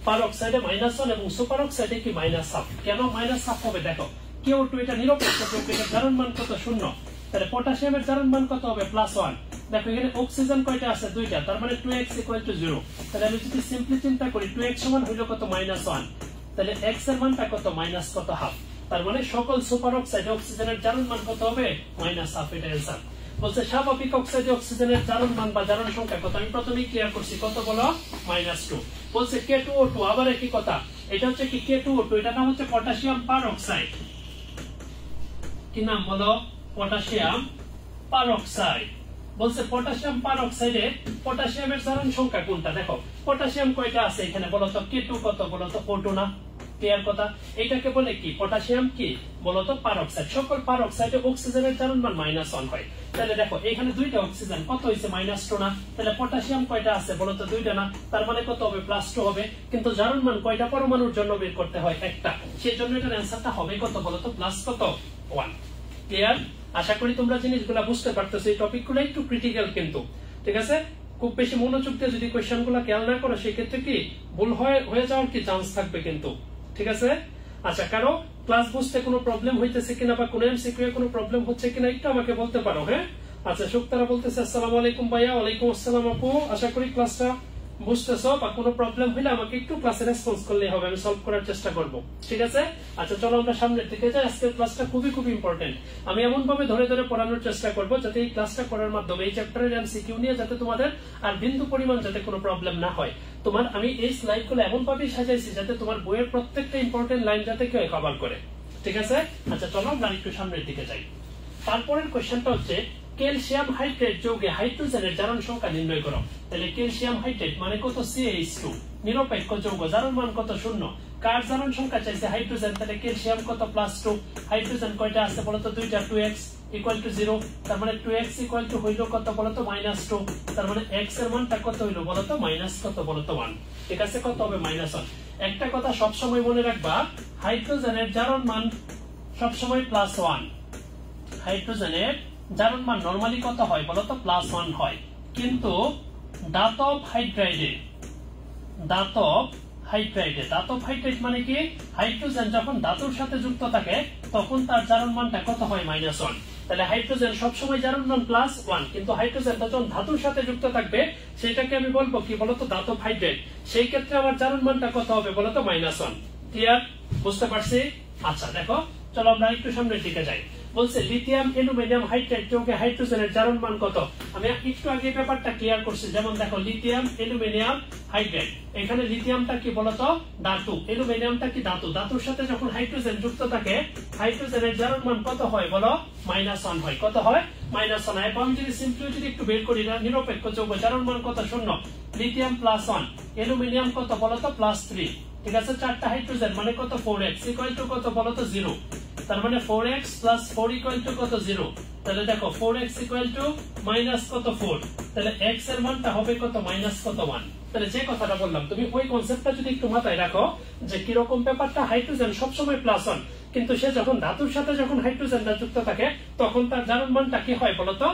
পার অক্সাইডে -1 এবং সুপার অক্সাইডে কি -1/2। কেন -1/2 হবে দেখো Ko2 এটা নিরপেক্ষ যৌগ, এর জারণ মান কত 0। তাহলে পটাশিয়ামের জারণ মান কত হবে +1। দেখো এখানে অক্সিজেন কয়টা আছে 2টা, তার মানে 2x = 0। তাহলে আমি যদি সিম্পলি চিন্তা করি 2x সমান হইল কত -1, তাহলে x এর মানটা কত -1/2। তার মানে সকল সুপার অক্সাইডে অক্সিজেনের জারণ মান কত হবে -1/2। এটা অ্যান্সার। বলছে স্বাভাবিক অক্সাইডে অক্সিজেনের জারণ মান বা জারণ সংখ্যা কত আমি প্রথমেই ক্লিয়ার করছি কত বলো -2 বলছে K2O2 আবার একই কথা এটা হচ্ছে কি K2O2 এটা নাম হচ্ছে পটাশিয়াম পারঅক্সাইড কি নাম বলো পটাশিয়াম পারঅক্সাইড বলছে পটাশিয়াম পারঅক্সাইডে পটাশিয়ামের জারণ সংখ্যা কোনটা দেখো পটাশিয়াম কয়টা আছে এখানে বলো তো K2 কত বলো তো O2 না ক্লিয়ার কথা এটাকে বলে কি পটাশিয়াম কি বলো তো পারঅক্সাইড সকল পারঅক্সাইডে অক্সিজেনের জারণ মান -1 হয় তাহলে দেখো এখানে দুইটা অক্সিজেন কত হইছে -2 না তাহলে পটাশিয়াম কয়টা আছে বলো তো দুইটা না তার মানে কত হবে +2 হবে কিন্তু জারণ মান কয়টা পরমাণুর জন্য বের করতে হয় একটা সেজন্য এটার অ্যানসারটা হবে কত বলো তো প্লাস কত 1 ক্লিয়ার আশা করি তোমরা জিনিসগুলো বুঝতে পারতেছো এই টপিকগুলো একটু ক্রিটিক্যাল কিন্তু ঠিক আছে খুব বেশি মনোযোগ দিয়ে যদি কোশ্চেনগুলো খেয়াল না করো সেই ক্ষেত্রে কি ভুল হয়ে যাওয়ার কি চান্স থাকবে কিন্তু ঠিক আছে আচ্ছা কারো ক্লাস বুঝতে কোনো প্রবলেম হইতেছে কিনা বা কোনো এমসিকিউ এ কোনো প্রবলেম হচ্ছে কিনা একটু আমাকে বলতে পারো হ্যাঁ আচ্ছা শুক্তারা বলতেছে আসসালামু আলাইকুম ভাইয়া ওয়ালাইকুম আসসালাম আপু আশা করি ক্লাসটা বুঝতেছো বা কোনো প্রবলেম হলে আমাকে একটু ক্লাসে রেসপন্স করলে হবে আমি সলভ করার চেষ্টা করব ঠিক আছে আচ্ছা চলো আমরা সামনের দিকে যাই আজকের ক্লাসটা খুবই ইম্পর্টেন্ট আমি এমন ভাবে ধরে পড়ানোর চেষ্টা করব যাতে এই ক্লাসটা করার মাধ্যমে এই চ্যাপ্টারের এমসিকিউ নিয়ে যাতে তোমাদের আর বিন্দু পরিমাণ যাতে কোনো প্রবলেম না হয় তোমার আমি এই স্লাইডগুলো এমন ভাবে সাজাইছি যাতে তোমার বইয়ের প্রত্যেকটা ইম্পর্টেন্ট লাইন যাতে কেউ কভার করে ঠিক আছে আচ্ছা চলো আমরা একটু সামনের দিকে যাই তারপরের কোশ্চেনটা হচ্ছে ক্যালসিয়াম হাইড্রেট যৌগে হাইড্রোজেনের জারণ সংখ্যা নির্ণয় করো তাহলে ক্যালসিয়াম হাইড্রেট মানে কত CH2 নিরপেক্ষ যৌগ জারণ মান কত 0 কার জারণ সংখ্যা চাইছে হাইড্রোজেন তাহলে ক্যালসিয়াম কত +2 হাইড্রোজেন কয়টা আছে বলো তো দুইটা 2x = 0 তার মানে 2x = হইলো কত বলো তো -2 তার মানে x এর মানটা কত হইলো বলো তো মাইনাস কত বলো তো 1 ঠিক আছে কত হবে -1 একটা কথা সব সময় মনে রাখবা হাইড্রোজেনের জারণ মান সব সময় +1 হাইড্রোজেনের জারণ মান নরমালি কত হয় বলো তো +1 হয় কিন্তু ধাতব হাইড্রাইডে মানে কি হাইড্রোজেন যখন ধাতুর সাথে যুক্ত থাকে তখন তার জারণ মানটা কত হয় -1 তাহলে হাইড্রোজেন সব সময় জারণ মান +1 কিন্তু হাইড্রোজেন যখন ধাতুর সাথে যুক্ত থাকবে সেটাকে আমি বলবো কি বলতো ধাতব হাইড্রাইড সেই ক্ষেত্রে আমার জারণ মানটা কত হবে বলতো -1 ক্লিয়ার বুঝতে পারছি আচ্ছা দেখো চলো আমরা একটু সামনের দিকে যাই বলছে লিথিয়াম অ্যালুমিনিয়াম হাইড্রাইড যৌগে হাইড্রোজেনের জারণ মান কত আমি একটু আগে ব্যাপারটা ক্লিয়ার করছি যেমন দেখো লিথিয়াম অ্যালুমিনিয়াম হাইড্রাইড এখানে লিথিয়ামটা কি বলতো ধাতু অ্যালুমিনিয়ামটা কি ধাতু ধাতুর সাথে যখন হাইড্রোজেন যুক্ত থাকে হাইড্রোজেনের জারণ মান কত হয় বলো -1 হয় কত হয় -1 এখন যদি সিম্পলি যদি একটু বের করি না নিরপেক্ষ যৌগ জারণ মান কত 0 লিথিয়াম +1 অ্যালুমিনিয়াম কত বলতো +3 ঠিক আছে চারটা হাইড্রোজেন মানে কত 4x = কত বলতো 0 তার মানে 4x + 4 = কত 0 তাহলে দেখো 4x = মাইনাস কত 4 তাহলে x এর মানটা হবে কত মাইনাস কত 1 তাহলে যে কথাটা বললাম তুমি ওই কনসেপ্টটা যদি একটু মাথায় রাখো যে কি রকম ব্যাপারটা হাইড্রোজেন সব সময় +1 কিন্তু সে যখন ধাতুর সাথে যখন হাইড্রোজেনটা যুক্ত থাকে তখন তার জারণ মানটা কি হয় বলতো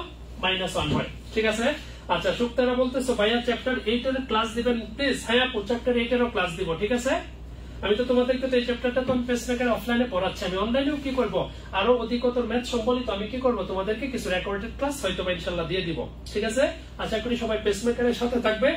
-1 হয় ঠিক আছে আচ্ছা শুক্তারা বলতেছো ভাইয়া চ্যাপ্টার 8 এর ক্লাস দিবেন প্লিজ হ্যাঁ আপু চ্যাপ্টার 8 এরও ক্লাস দিব ঠিক আছে আমি তো তোমাদেরকে তো এই চ্যাপ্টারটা তো পেসমেকার অফলাইনে পড়াচ্ছি আমি অনলাইনেও কি করব আরো অধিকতর ম্যাথ সম্বলিত আমি কি করব তোমাদেরকে কিছু রেকর্ডেড ক্লাস হয়তো ইনশাআল্লাহ দিয়ে দিব ঠিক আছে আশা করি সবাই পেসমেকারের সাথে থাকবে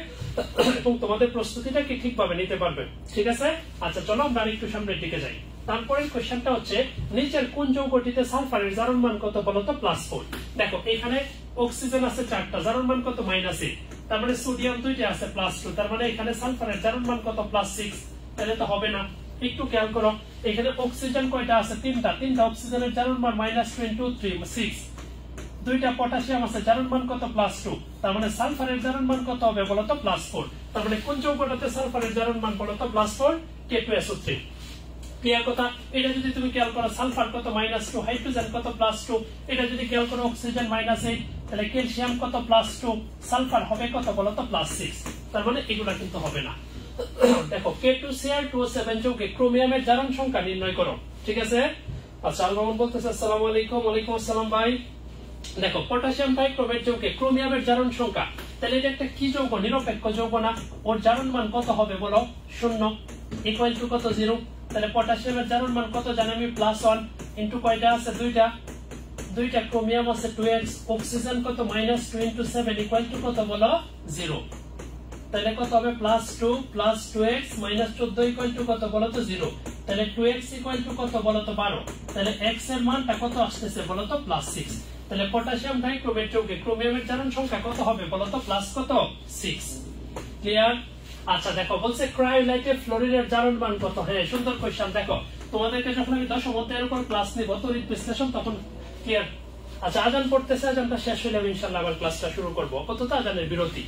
এবং তোমাদের প্রস্তুতিটা কি ঠিকভাবে নিতে পারবে ঠিক আছে আচ্ছা চলো আমরা একটু সামনের দিকে যাই তারপরের কোশ্চেনটা হচ্ছে নিচের কোন যৌগটিতে সালফারের জারণ মান কত বলো তো +4 দেখো এখানে অক্সিজেন আছে 4টা জারণ মান কত -8 তার মানে সোডিয়াম 2টা আছে +2 তার মানে এখানে সালফারের জারণ মান কত +6 তাহলে তো হবে না একটু খেয়াল করো এখানে অক্সিজেন কয়টা আছে তিনটা অক্সিজেনের জারণ মান -6 দুইটা পটাশিয়াম আছে জারণ মান কত +2 তার মানে সালফারের জারণ মান কত হবে বলো তো +4 তার মানে কোন যৌগটাতে সালফারের জারণ মান বলো তো +4 K2SO3 ক্লিয়ার কথা এটা যদি তুমি খেয়াল করো সালফার কত -2 হাইড্রোজেন কত +2 এটা যদি খেয়াল করো অক্সিজেন -8 তাহলে ক্যালসিয়াম কত +2 সালফার হবে কত বলো তো +6 তার মানে এগুলা কিন্তু হবে না দেখো K2Cr2O7 যৌগে ক্রোমিয়ামের জারণ সংখ্যা নির্ণয় করো ঠিক আছে আচ্ছা আলমামুন বলতেছে আসসালামু আলাইকুম ওয়ালাইকুম আসসালাম ভাই দেখো পটাশিয়াম টাইক্রোমেট যৌগে ক্রোমিয়ামের জারণ সংখ্যা তাহলে এটা একটা কি যৌগ নিরপেক্ষ যৌগ না ওর জারণ মান কত হবে বলো 0 = কত 0 তাহলে পটাশিয়ামের জারণ মান কত জানি আমি +1 ইনটু কয়টা আছে দুইটা ক্রোমিয়াম আছে 2x অক্সিজেন কত -2 * 7 = কত বলো 0 তাহলে কত হবে +2 + 2x - 14 = কত বলো তো 0 তাহলে 2x = কত বলো তো 12 তাহলে x এর মানটা কত আসতেছে বলো তো +6 তাহলে পটাশিয়াম ডাইক্রোমেট যৌগে ক্রোমিয়ামের জারণ সংখ্যা কত হবে বলো তো? প্লাস কত? 6। ক্লিয়ার? আচ্ছা দেখো বলছে ক্রায়োলাইটে ফ্লোরিনের জারণ মান কত? হ্যাঁ সুন্দর কোশ্চেন। দেখো তোমাদেরকে যখন আমি দশম অধ্যায়ের উপর ক্লাস নিব তড়িৎ বিশ্লেষণ তখন ক্লিয়ার। আচ্ছা আজান পড়তেছে, আজানটা শেষ হইলে আমি ইনশাআল্লাহ আবার ক্লাসটা শুরু করব। কতটা আজানের বিরতি?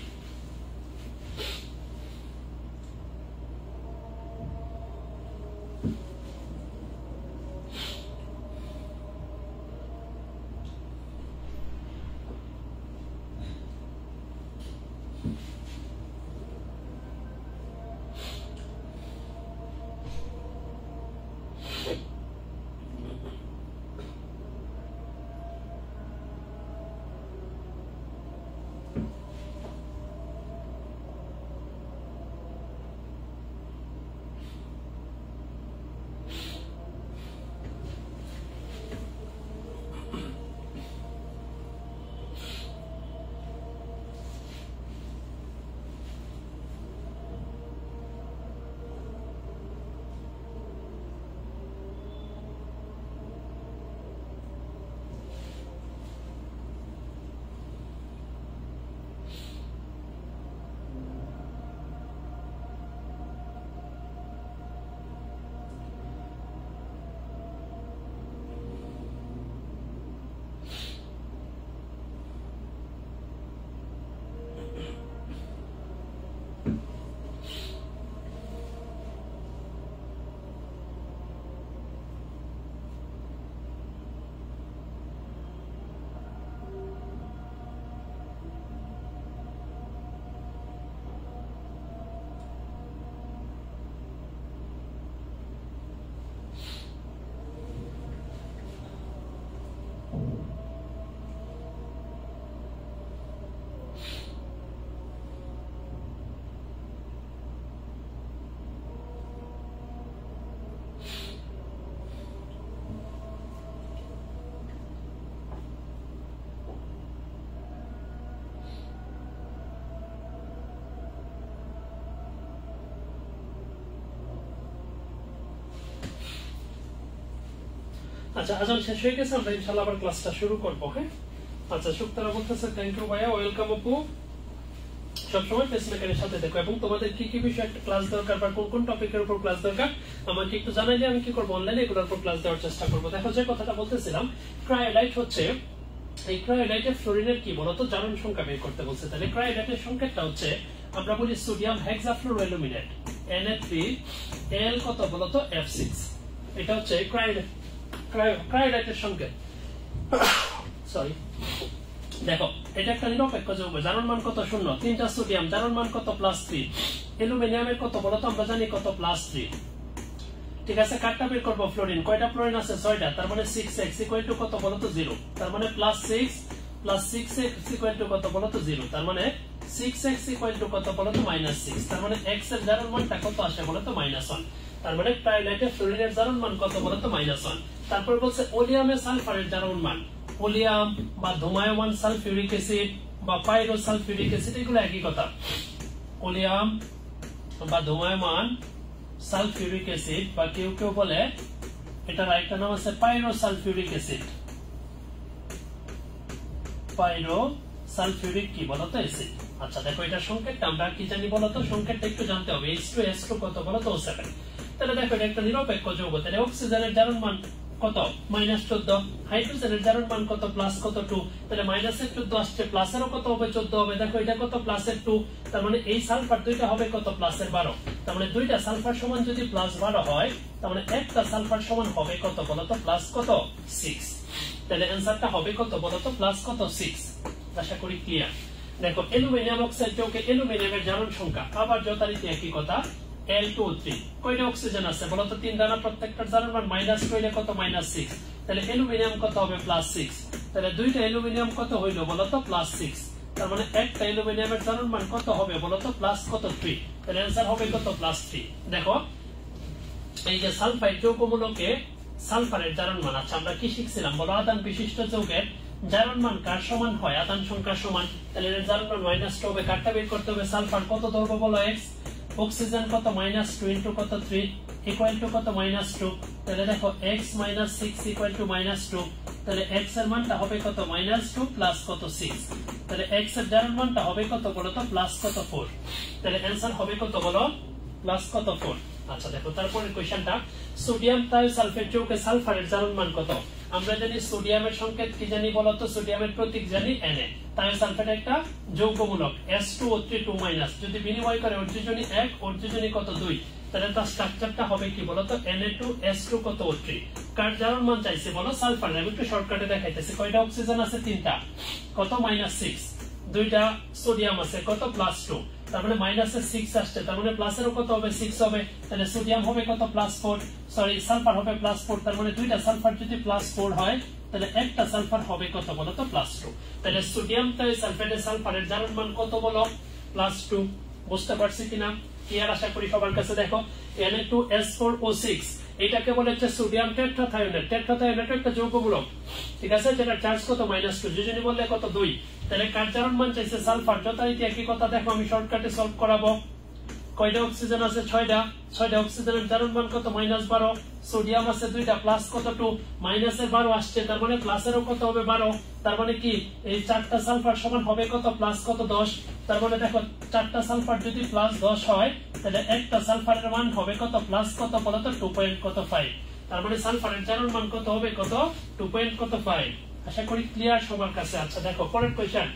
আচ্ছা আজান শেষ হয়ে গেছে, আমরা ইনশাআল্লাহ আবার ক্লাসটা শুরু করব। হ্যাঁ আচ্ছা শুক্তারা বলতেছে থ্যাংক ইউ ভাইয়া, ওয়েলকাম আপু। সবসময় পেসমেকারের সাথে দেখো এবং তোমাদের কি কি বিষয়ে একটা ক্লাস দরকার বা কোন কোন টপিকের উপর ক্লাস দরকার আমাকে একটু জানাইলে আমি কি করব অনলাইনে এগুলোর উপর ক্লাস দেওয়ার চেষ্টা করব। দেখো যে কথাটা বলতেছিলাম ক্রায়োলাইট হচ্ছে, এই ক্রায়োলাইটে ফ্লোরিনের কি বলতো জারণ সংখ্যা বের করতে বলছে। তাহলে ক্রায়োলাইটের সংকেতটা হচ্ছে আমরা বলি সোডিয়াম হেক্সাফ্লোরোঅ্যালুমিনেট Na3Al কত বলতো F6। এটা হচ্ছে ক্রায়োলাইটের সংকেত। সরি দেখো এটা একটা নিরপেক্ষ যৌগ, জারণ মান কত? 0। 3টা সোডিয়াম, জারণ মান কত? +3। অ্যালুমিনিয়ামের কত বলতো? আমরা জানি কত? +3। ঠিক আছে, কাটটা বের করব ফ্লোরিন। কয়টা ফ্লোরিন আছে? 6টা। তার মানে 6x = কত বলতো? 0। তার মানে +6 + 6x = কত বলতো? 0। তার মানে 6x = কত বলতো? -6। তার মানে x এর জারণ মানটা কত আসে বলতো? -1। তার মানে ক্রায়োলাইটে ফ্লোরিনের জারণ মান কত বলতো? -1। তারপর বলছে ওলিয়ামে সালফারের জারণ মান। ওলিয়াম বা ধূমায়মান সালফিউরিক অ্যাসিড বা পাইরোসালফিউরিক অ্যাসিড এগুলো একই কথা। ওলিয়াম বা ধূমায়মান সালফিউরিক অ্যাসিড বা কেউ কেউ বলে এটার আরেকটা নাম আছে পাইরোসালফিউরিক অ্যাসিড। পাইরোসালফিউরিক কি বলতো? অ্যাসিড। আচ্ছা দেখো এটা সংকেতটা আমরা কি জানি বলতো? সংকেতটা একটু জানতে হবে। H2S2 কত বলতো? O7। তাহলে দেখো এটা একটা নিরপেক্ষ যৌগ। তাহলে অক্সিজেনের জারণ মান কত? -14। হাইড্রোজেনের জারণ মান কত? প্লাস কত? 2। তাহলে -14 আসছে, প্লাসেরও কত হবে? 14 হবে। দেখো এটা কত? +2। তার মানে এই সালফার দুইটা হবে কত? +12। তার মানে দুইটা সালফার সমান যদি +12 হয় তার মানে একটা সালফার সমান হবে কত বলতো? প্লাস কত? 6। তাহলে অ্যানসারটা হবে কত বলতো? প্লাস কত? 6। আশা করি ক্লিয়ার। দেখো অ্যালুমিনিয়াম অক্সাইড যৌগে অ্যালুমিনিয়ামের জারণ সংখ্যা আবার যথারীতি একই কথা। Al2O3 কয়টা অক্সিজেন আছে বলতো? 3 দানা, প্রত্যেকটার জারণ মান -2 হইলে কত? -6। তাহলে অ্যালুমিনিয়াম কত হবে? +6। তাহলে দুইটা অ্যালুমিনিয়াম কত হইলো বলতো? +6। তার মানে একটা অ্যালুমিনিয়ামের জারণ মান কত হবে বলতো? প্লাস কত? 3। তাহলে অ্যানসার হবে কত? +3। দেখো এই যে সালফাইড যৌগমূলকে সালফারের জারণ মান, আচ্ছা আমরা কি শিখছিলাম বলো? আধান বিশিষ্ট যৌগের জারণ মান কার সমান হয়? আধান সংখ্যা সমান। তাহলে এর জারণ মান -2 হবে, কাটটা বের করতে হবে। সালফার কত দৈর্ঘ্য বলো? x। অক্সিজেন কত? -2 * কত? 3 = কত? -2। তাহলে দেখো x - 6 = -2 তাহলে x এর মানটা হবে কত -2 প্লাস কত 6, তাহলে x এর জারণ মানটা হবে কত বলো তো প্লাস কত 4, তাহলে आंसर হবে কত বলো প্লাস কত 4। আচ্ছা দেখো তারপরের কোশ্চেনটা, সোডিয়াম থায়োসালফেট যৌগে সালফারের জারণ মান কত? আমরা জানি সোডিয়ামের সংকেত কি জানি বলো তো, সোডিয়ামের প্রতীক জানি Na, থায়োসালফেট একটা যৌগমূলক S2O3 যদি বিনিময় করে অর্জিজনী 1 অর্জিজনী কত 2, তাহলে তার স্ট্রাকচারটা হবে কি বলতো Na2S2 কত O3। কার জারণ মান চাইছে বলো সালফার, আমি একটু শর্টকাটে দেখাইতেছি। কয়টা অক্সিজেন আছে? 3টা, কত -6, দুইটা সোডিয়াম আছে কত +2, তার মানে -6 আসছে, তার মানে প্লাসেরও কত হবে 6 হবে, তাহলে সোডিয়াম হবে কত +4, সরি সালফার হবে +4, তার মানে দুইটা সালফার যদি +4 হয় তাহলে একটা সালফার হবে কত বলো তো +2, তাহলে সোডিয়াম থায়োসালফেটের সালফারের জারণ মান কত বলো +2। বুঝতে পারছি কিনা? ক্লিয়ার আশা করি সবার কাছে। দেখো Na2S4O6 এটাকে বলে হচ্ছে সোডিয়াম টেট্রাথায়োনেট, টেট্রাথায়োনেট একটা যৌগমূলক, ঠিক আছে, যেটা চার্জ কত -2, যোজনী বললে কত 2, তাহলে কার জারণ মান চাইছে সালফার, যথারীতি একই কথা। দেখো আমি শর্টকাটে সলভ করাবো। কয়টা অক্সিজেন আছে? 6টা, 6টা অক্সিজেনের জারণ মান কত -12, সোডিয়াম আছে 2টা প্লাস কত 2, মাইনাসের 12 আসছে, তার মানে প্লাসেরও কত হবে 12, তার মানে কি এই 4টা সালফার সমান হবে কত প্লাস কত 10, তার মানে দেখো 4টা সালফার যদি +10 হয় তাহলে একটা সালফারের মান হবে কত প্লাস কত বলো তো 2.5, তার মানে সালফারের জারণ মান কত হবে কত 2.5। আশা করি ক্লিয়ার সবার কাছে। আচ্ছা দেখো পরের কোশ্চেন,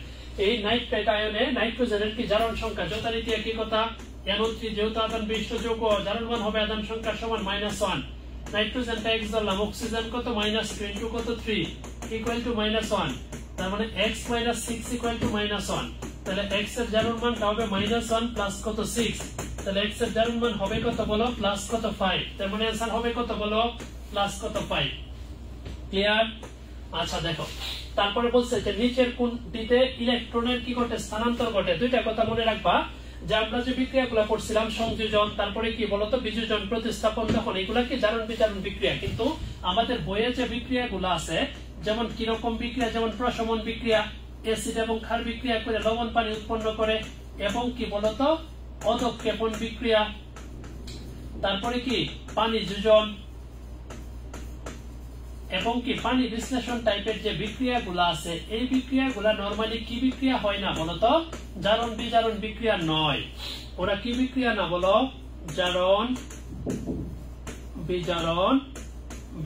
এই নাইট্রেট আয়নে নাইট্রোজেনের কি জারণ সংখ্যা? যথারীতি একই কথা, NO3 যেহেতু আধান বিশিষ্ট যৌগ, জারণ মান হবে আধান সংখ্যা সমান -1, নাইট্রোজেনটা x ধরলাম, অক্সিজেন কত -2 ইনটু কত 3 ইকুয়াল টু -1, তার মানে x - 6 ইকুয়াল টু -1, তাহলে x এর জারণ মানটা হবে -1 প্লাস কত 6, তাহলে x এর জারণ মান হবে কত বলো প্লাস কত 5, তার মানে आंसर হবে কত বলো প্লাস কত 5। ক্লিয়ার? আচ্ছা দেখো তারপরে বলছে যে নিচের কোনটিতে ইলেকট্রনের কি ঘটে? স্থানান্তর ঘটে। দুইটা কথা মনে রাখবা, যে আমরা যে বিক্রিয়াগুলো পড়ছিলাম সংযোজন, তারপরে কি বলতো বিযোজন, প্রতিস্থাপন, তখন এগুলা কি জারণ বিজারণ বিক্রিয়া, কিন্তু আমাদের বইয়ে যে বিক্রিয়াগুলো আছে যেমন কিরকম বিক্রিয়া, যেমন প্রশমন বিক্রিয়া, অ্যাসিড এবং ক্ষার বিক্রিয়া করে লবণ পানি উৎপন্ন করে, এবং কি বলতো অধঃক্ষেপণ বিক্রিয়া, তারপরে কি পানি যোজন, এবং কি পানি বিশ্লেষণ টাইপের যে বিক্রিয়াগুলো আছে, এই বিক্রিয়াগুলো নরমালি কি বিক্রিয়া হয় না বলতো? জারণ বিজারণ বিক্রিয়া নয়। ওরা কি বিক্রিয়া না বলো? জারণ বিজারণ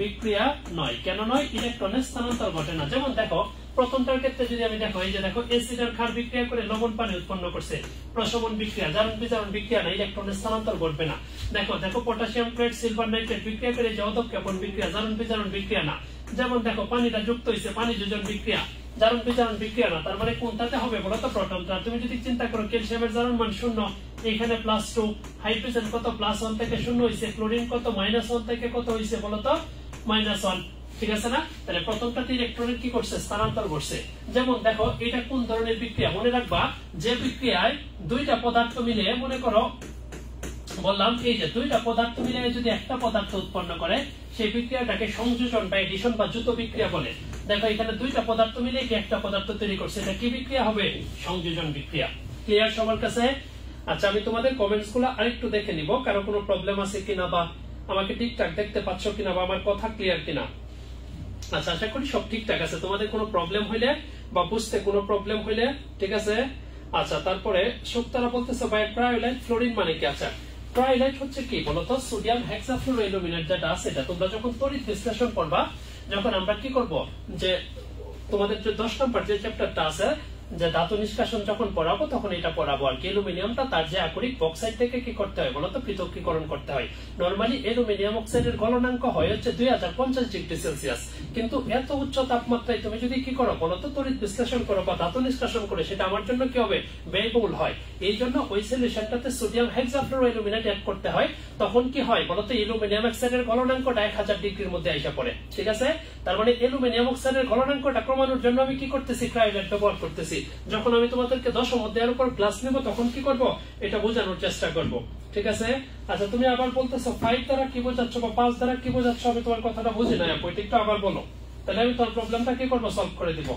বিক্রিয়া নয়। কেন নয়? ইলেকট্রনের স্থানান্তর ঘটে না। যেমন দেখো প্রথমটার ক্ষেত্রে যদি আমি দেখো, এই যে দেখো অ্যাসিড আর ক্ষার বিক্রিয়া করে লবণ পানি উৎপন্ন করছে, প্রশমন বিক্রিয়া, জারণ বিজারণ বিক্রিয়া না, ইলেকট্রনের স্থানান্তর ঘটবে না। দেখো দেখো পটাশিয়াম ক্লোরাইড সিলভার নাইট্রেট বিক্রিয়া করে যে অধঃক্ষেপণ বিক্রিয়া, জারণ বিজারণ বিক্রিয়া না। যেমন দেখো পানিটা যুক্ত হয়েছে, পানি যোজন বিক্রিয়া, জারণ বিজারণ বিক্রিয়া না। তার মানে কোনটাতে হবে বলো তো? প্রোটনটা। তুমি যদি চিন্তা করো ক্যালসিয়ামের জারণ মান 0, এখানে +2, হাইড্রোজেন কত +1 থেকে 0 হয়েছে, ক্লোরিন কত -1 থেকে কত হয়েছে বলো তো -1, ঠিক আছে না? তাহলে প্রথমটাতে ইলেকট্রনের কি করছে? স্থানান্তর করছে। যেমন দেখো এটা কোন ধরনের বিক্রিয়া? মনে রাখবা যে বিক্রিয়ায় দুইটা পদার্থ মিলে, মনে করো বললাম এই যে দুইটা পদার্থ মিলে যদি একটা পদার্থ উৎপন্ন করে, সেই বিক্রিয়াটাকে সংযোজন বা এডিশন বা যুত বিক্রিয়া বলে। দেখো এখানে দুইটা পদার্থ মিলে কি একটা পদার্থ তৈরি করছে, এটা কি বিক্রিয়া হবে? সংযোজন বিক্রিয়া। ক্লিয়ার সবার কাছে? আচ্ছা আমি তোমাদের কমেন্টস গুলো আরেকটু দেখে নিব, কারো কোনো প্রবলেম আছে কিনা, বা আমাকে ঠিকঠাক দেখতে পাচ্ছ কিনা, বা আমার কথা ক্লিয়ার কিনা। আচ্ছা আশা করি সব ঠিকঠাক আছে। তোমাদের কোনো প্রবলেম হইলে বা বুঝতে কোনো প্রবলেম হইলে, ঠিক আছে। আচ্ছা তারপরে শুক্তারা বলতেছে ভাই ক্রায়োলাইট ফ্লোরিন মানে কি? আচ্ছা ক্রায়োলাইট হচ্ছে কি বলতো? সোডিয়াম হেক্সাফ্লুরোঅ্যালুমিনেট যেটা আছে, এটা তোমরা যখন তড়িৎ বিশ্লেষণ করবা, যখন আমরা কি করব, যে তোমাদের যে 10 নম্বর যে চ্যাপ্টারটা আছে, যে ধাতু নিষ্কাশন যখন পড়াবো তখন এটা পড়াবো আর কি। অ্যালুমিনিয়ামটা তার যে আকরিক বক্সাইড থেকে কি করতে হয় বলতো? পৃথকীকরণ করতে হয়। নরমালি অ্যালুমিনিয়াম অক্সাইডের গলনাঙ্ক হয় হচ্ছে 2050 ডিগ্রি সেলসিয়াস, কিন্তু এত উচ্চ তাপমাত্রায় তুমি যদি কি করো বলতো? তড়িৎ বিশ্লেষণ করো বা ধাতু নিষ্কাশন করে, সেটা আমার জন্য কি হবে? ব্যয়বহুল হয়। এই জন্য ওই সলিউশনটাতে সোডিয়াম হেক্সাফ্লুরোঅ্যালুমিনেট অ্যাড করতে হয়। তখন কি হয় বলতো? অ্যালুমিনিয়াম অক্সাইডের গলনাঙ্কটা 1000 ডিগ্রির মধ্যে আইসা পড়ে, ঠিক আছে। তার মানে অ্যালুমিনিয়াম অক্সাইডের গলনাঙ্কটা কমানোর জন্য আমি কি করতেছি? ক্রায়োলাইট ব্যবহার করতেছি। যখন আমি তোমাদেরকে 10 অধ্যায়ের উপর ক্লাস নেব, তখন কি করব? এটা বোঝানোর চেষ্টা করব, ঠিক আছে। আচ্ছা তুমি আবার বলতেছো 5 দ্বারা কি বোঝাচ্ছ বা 5 দ্বারা কি বোঝাচ্ছ? আমি তোমার কথাটা বুঝি না, আপু এটা একটু আবার বলো, তাহলে আমি তোমার প্রবলেমটা কি করব? সলভ করে দিব।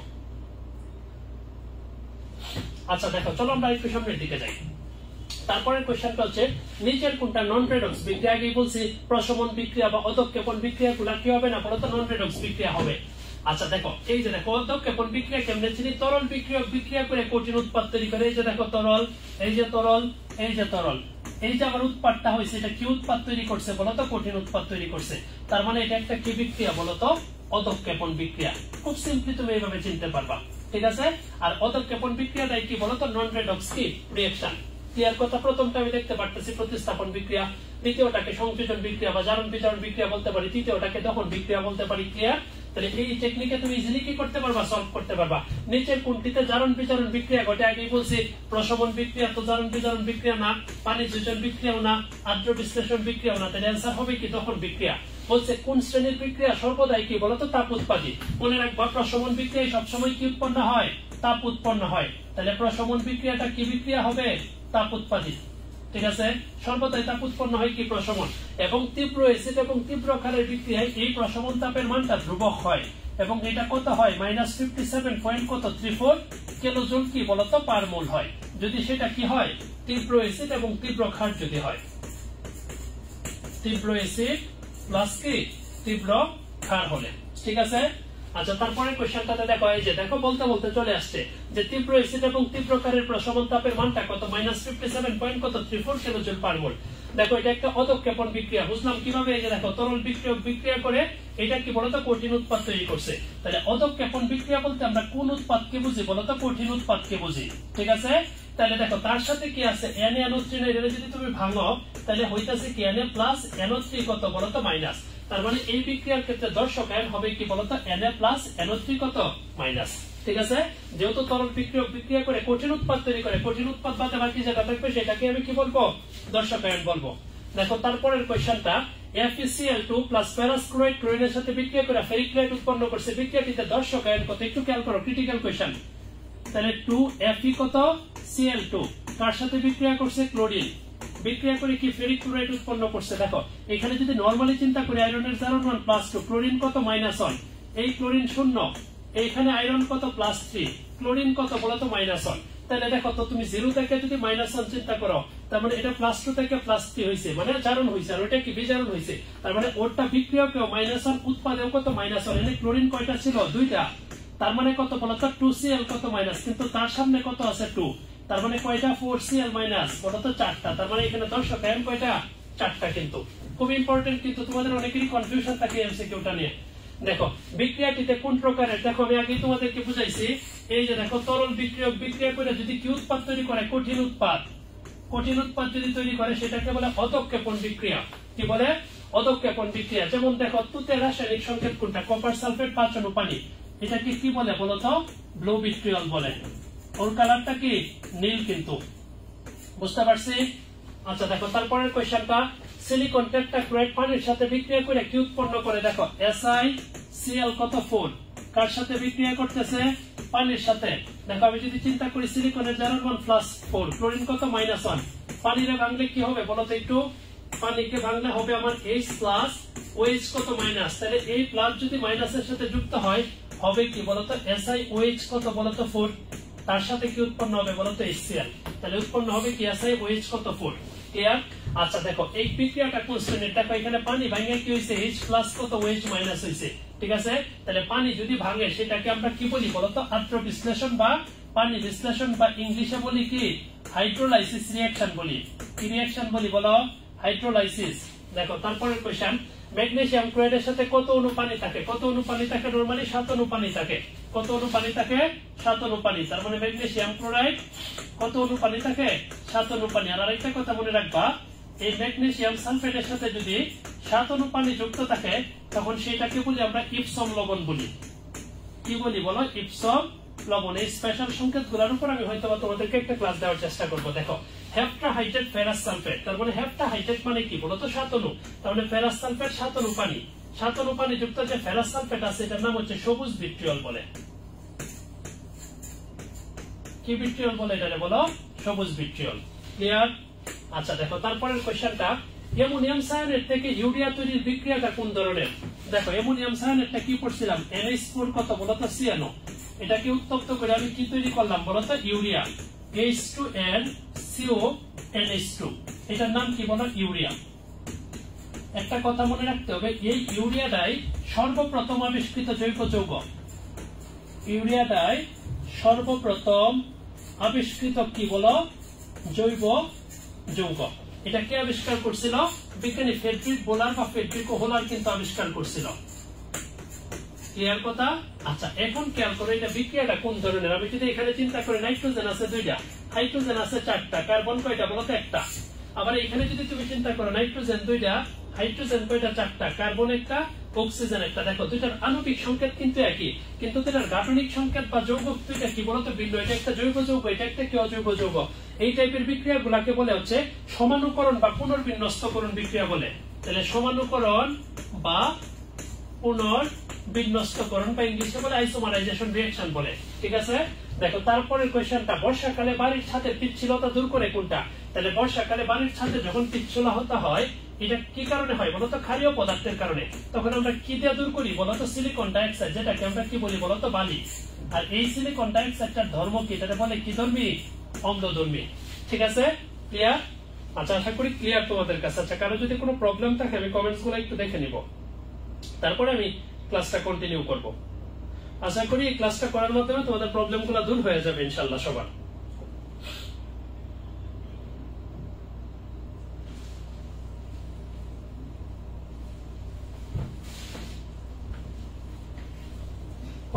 আচ্ছা দেখো চলো আমরা একটু সামনের দিকে যাই। তারপরের কোশ্চেনটা হচ্ছে নিচের কোনটা নন রেডক্স বিক্রিয়া? আগেই বলছি প্রশমন বিক্রিয়া বা অধঃক্ষেপণ বিক্রিয়াগুলো কি হবে না বলতো? নন রেডক্স বিক্রিয়া হবে। আচ্ছা দেখো এই যে দেখো অধঃক্ষেপণ বিক্রিয়া কেমনে চিনি, তরল বিক্রিয়ক বিক্রিয়া করে কঠিন উৎপাদ তৈরি করে। এই যে দেখো তরল, এই যে তরল, এই যে তরল, এই যে আমার উৎপাদটা হয়েছে এটা কি উৎপাদ তৈরি করছে বলতো, কঠিন উৎপাদ তৈরি করছে। তার মানে এটা একটা কি বিক্রিয়া বলতো, অধঃক্ষেপণ বিক্রিয়া। খুব সিম্পলি তুমি এইভাবে চিনতে পারবা, ঠিক আছে। আর অধঃক্ষেপণ বিক্রিয়াটাই কি বলতো, নন রেডক্স কি রিঅ্যাকশন। ক্লিয়ার কথা, প্রথমটা আমি দেখতে পারতেছি প্রতিস্থাপন বিক্রিয়া, দ্বিতীয়টাকে সংযোজন বিক্রিয়া বা জারণ বিজারণ বিক্রিয়া বলতে পারি, তৃতীয়টাকে দহন বিক্রিয়া বলতে পারি। ক্লিয়ার, তাহলে এই টেকনিকে তুমি ইজিলি কি করতে পারবা, সলভ করতে পারবা। নিচের কোনটিতে জারণ বিজারণ বিক্রিয়া ঘটে, আগেই বলছি প্রশমন বিক্রিয়া তো জারণ বিজারণ বিক্রিয়া না, পানি যোজন বিক্রিয়াও না, আদ্র বিশ্লেষণ বিক্রিয়াও না, তাহলে অ্যান্সার হবে কি দহন বিক্রিয়া। বলছে কোন শ্রেণীর বিক্রিয়া সর্বদাই কি বলতো, তাপ উৎপাদী। মনে রাখবা প্রশমন বিক্রিয়ায় সবসময় কি উৎপন্ন হয়, তাপ উৎপন্ন হয়। তাহলে প্রশমন বিক্রিয়াটা কি বিক্রিয়া হবে, তাপ উৎপাদী, ঠিক আছে। সর্বদাই তাপ উৎপন্ন হয় কি প্রশমন। এবং তীব্র এসিড এবং তীব্র ক্ষারের বিক্রিয়ায় এই প্রশমন তাপের মানটা ধ্রুবক হয় এবং এটা কত হয় -57.34 কিলোজুল কি বলতো পার মোল হয়, যদি সেটা কি হয় তীব্র এসিড এবং তীব্র ক্ষার যদি হয়। তীব্র এসিড প্লাস কি তীব্র ক্ষার হলে, ঠিক আছে। আচ্ছা তারপরে কোশ্চেনটাতে দেখো, এই যে দেখো বলতে বলতে চলে আসছে যে তীব্র এসিড এবং তীব্র ক্ষারের প্রশমন তাপের মানটা কত -57.34 কিলোজুল পার মোল। দেখো এটা একটা অধঃক্ষেপণ বিক্রিয়া, বুঝলাম কিভাবে। এই যে দেখো তরল বিক্রিয়ক বিক্রিয়া করে এটা কি বলতো, কঠিন উৎপাদ তৈরি করছে। তাহলে অধঃক্ষেপণ বিক্রিয়া বলতে আমরা কোন উৎপাদকে বুঝি বলতো, কঠিন উৎপাদকে বুঝি, ঠিক আছে। তাহলে দেখো তার সাথে কি আছে Na-NO3, এটা যদি তুমি ভাঙো তাহলে হইতাছে কি Na+NO3 কত বলতো মাইনাস। তার মানে এই বিক্রিয়ার ক্ষেত্রে দর্শক আয়ন হবে কি বলতো, Na+NO3 কত মাইনাস, ঠিক আছে। যেহেতু তরল বিক্রিয়ক বিক্রিয়া করে কঠিন উৎপাদ তৈরি করে, কঠিন উৎপাদ বাদে বাকি যেটা থাকবে সেটাকে আমি কি বলবো, দর্শক আয়ন বলবো। দেখো তারপরের কোশ্চেনটা, FeCl2 প্লাস ফেরাস ক্লোরাইড ক্লোরিনের সাথে বিক্রিয়া করে ফেরিক ক্লোরাইড উৎপন্ন করছে, বিক্রিয়াটিতে দর্শক আয়ন কত, একটু খেয়াল করো, ক্রিটিক্যাল কোশ্চেন। তাহলে 2Fe কত, Cl2 কার সাথে বিক্রিয়া করছে, ক্লোরিন, বিক্রিয়া করে কি ফেরিক ক্লোরাইড উৎপন্ন করছে। দেখো এখানে যদি নরমালি চিন্তা করি আয়রনের জারণ 1 +2, ক্লোরিন কত -1, এই ক্লোরিন 0, এইখানে আয়রন কত +3, ক্লোরিন কত বলতো -1। তাহলে দেখো তো তুমি 0 থেকে যদি -1 চিন্তা করো, তার মানে এটা +2 থেকে +3 হইছে, মানে জারণ হইছে, আর ওটা কি বিজারণ হইছে। তার মানে ওরটা বিক্রিয়কেও -1, উৎপাদেও কত -1। এখানে ক্লোরিন কয়টা ছিল, 2টা, তার মানে কত বলতো 2Cl কত মাইনাস, কিন্তু তার সামনে কত আছে 2, তার মানে কয়টা 4Cl মাইনাস বলতো 4টা। তার মানে এখানে দর্শক আয়ন কয়টা, 4টা। কিন্তু খুব ইম্পর্টেন্ট, কিন্তু তোমাদের অনেকেরই কনফিউশন থাকে এমসিকিউটা নিয়ে। দেখো বিক্রিয়াটিতে কোন প্রকারের, দেখো আমি আগেই তোমাদেরকে বুঝাইছি। এই যে দেখো তরল বিক্রিয়ক বিক্রিয়া করে যদি কি উৎপাদ তৈরি করে, কঠিন উৎপাদ, কঠিন উৎপাদ যদি তৈরি করে সেটাকে বলে অধঃক্ষেপণ বিক্রিয়া। কি বলে, অধঃক্ষেপণ বিক্রিয়া। যেমন দেখো তুতের রাসায়নিক সংকেত কোনটা, কপার সালফেট 5 অনু পানি, এটাকে কি বলে বলতো, ব্লু ভিট্রিয়ল বলে। ওর কালারটা কি নীল, কিন্তু বুঝতে পারছি। আচ্ছা দেখো তারপরের কোশ্চেনটা, সিলিকন টেট্রাক্লোরাইড পানির সাথে বিক্রিয়া করে কি উৎপন্ন করে। দেখো SiCl কত 4, কার সাথে বিক্রিয়া করতেছে, পানির সাথে। দেখো আমি যদি চিন্তা করি সিলিকনের জারণ 1 + 4, ক্লোরিন কত -1, পানিরে ভাঙলে কি হবে বলতো, একটু পানিকে ভাঙলে হবে আমার H+ OH কত মাইনাস। তাহলে এই প্লাস যদি মাইনাসের সাথে যুক্ত হয় হবে কি বলতো, SiOH কত বলতো 4, তার সাথে কি উৎপন্ন হবে বলতো HCl, তাহলে উৎপন্ন হবে কি SiOH কত 4। ক্লিয়ার। আচ্ছা দেখো এই বিক্রিয়াটা কোন শ্রেণীর, দেখো এখানে পানি ভাঙে কি হইছে, H+ কত OH মাইনাস হইছে, ঠিক আছে। তাহলে পানি যদি ভাঙে সেটাকে আমরা কি বলি বলতো, আদ্র বিশ্লেষণ বা পানি বিশ্লেষণ, বা ইংলিশে বলি কি হাইড্রোলাইসিস রিঅ্যাকশন বলি। কি রিঅ্যাকশন বলি বলো, হাইড্রোলাইসিস। দেখো তারপরের কোশ্চেন, ম্যাগনেসিয়াম ক্লোরাইডের সাথে কত অণু পানি থাকে, কত অণু পানি থাকে, নরমালি 7 অণু পানি থাকে। কত অণু পানি থাকে, 7 অণু পানি। তার মানে ম্যাগনেসিয়াম ক্লোরাইড কত অণু পানি থাকে, 7 অণু পানি। আর আরেকটা কথা মনে রাখবা, এই ম্যাগনেসিয়াম সালফেটের সাথে যদি 7 অণু পানি যুক্ত থাকে তখন সেটাকে বলি আমরা ইপসম লবণ বলি। কি বলি বলো, ইপসম লবণ। এই স্পেশাল সংকেতগুলোর উপর আমি হয়তো তোমাদেরকে একটা ক্লাস দেওয়ার চেষ্টা করব। দেখো হেপ্টাহাইড্রেট ফেরাস সালফেট, তার মানে হেপ্টাহাইড্রেট মানে কি বলতো 7 অণু, তার মানে ফেরাস সালফেট 7 অণু পানি, 7 অণু পানি যুক্ত যে ফেরাস সালফেট আছে এটার নাম হচ্ছে সবুজ ভিট্রিয়ল বলে। কি ভিট্রিয়ল বলে এটারে বলো, সবুজ ভিট্রিয়ল। ক্লিয়ার। আচ্ছা দেখো তারপরের কোশ্চেনটা, অ্যামোনিয়াম সায়ানেট থেকে ইউরিয়া তৈরির বিক্রিয়াটা কোন ধরনের। দেখো অ্যামোনিয়াম সায়ানেটটা কি পড়ছিলাম, NH4 কত বলতো CNO, এটাকে উত্তপ্ত করে আমি কি তৈরি করলাম বলতো, ইউরিয়া, H2N CO NH2, এটার নাম কি বলো, ইউরিয়া। একটা কথা মনে রাখতে হবে, এই ইউরিয়াটাই সর্বপ্রথম আবিষ্কৃত জৈব যৌগ। ইউরিয়াটাই সর্বপ্রথম আবিষ্কৃত কি বলো? জৈব যৌগ। এটা কে আবিষ্কার করছিল? বিজ্ঞানী ফ্রেডরিক বোলার বা ফ্রেডরিক হোলার কিন্তু আবিষ্কার করছিল। ক্লিয়ার কথা? আচ্ছা, এখন খেয়াল করো এটা বিক্রিয়াটা কোন ধরনের। আমি যদি এখানে চিন্তা করি, নাইট্রোজেন আছে 2টা, হাইড্রোজেন আছে 4টা, কার্বন কয়টা বলো তো? 1টা। আবার এখানে যদি তুমি চিন্তা করো, নাইট্রোজেন 2টা, হাইড্রোজেন কয়টা? 4টা, কার্বন 1টা, অক্সিজেন 1টা। দেখো দুইটার আণবিক সংকেত কিন্তু একই, কিন্তু দুইটার গাঠনিক সংকেত বা যৌগ দুইটা কি বলতো ভিন্ন। এটা একটা জৈব যৌগ, এটা একটা কি অজৈব যৌগ। এই টাইপের বিক্রিয়াগুলোকে বলে হচ্ছে সমানুকরণ বা পুনর্বিন্যস্তকরণ বিক্রিয়া বলে। তাহলে সমানুকরণ বা পুনর্বিন্যস্তকরণ বা ইংলিশে বলে আইসোমারাইজেশন রিঅ্যাকশন বলে। ঠিক আছে? দেখো তারপরের কোশ্চেনটা, বর্ষাকালে বাড়ির ছাদের পিচ্ছিলতা দূর করে কোনটা? তাহলে বর্ষাকালে বাড়ির ছাদে যখন পিচ্ছিলতা হয়, এটা কি কারণে হয় বলতো? ক্ষারীয় পদার্থের কারণে। তখন আমরা কি দিয়ে দূর করি বলতো? সিলিকন ডাইঅক্সাইড, যেটাকে আমরা কি বলি বলতো? বালি। আর এই সিলিকন ডাইঅক্সাইডটার ধর্ম কি? এটা বলে কি ধর্মী? অম্লধর্মী। ঠিক আছে? ক্লিয়ার? আচ্ছা, আশা করি ক্লিয়ার তোমাদের কাছে। আচ্ছা, কারো যদি কোনো প্রবলেম থাকে আমি কমেন্টস গুলো একটু দেখে নিব, তারপরে আমি ক্লাসটা কন্টিনিউ করব। আশা করি এই ক্লাসটা করার মাধ্যমে তোমাদের প্রবলেম গুলো দূর হয়ে যাবে ইনশাআল্লাহ সবার।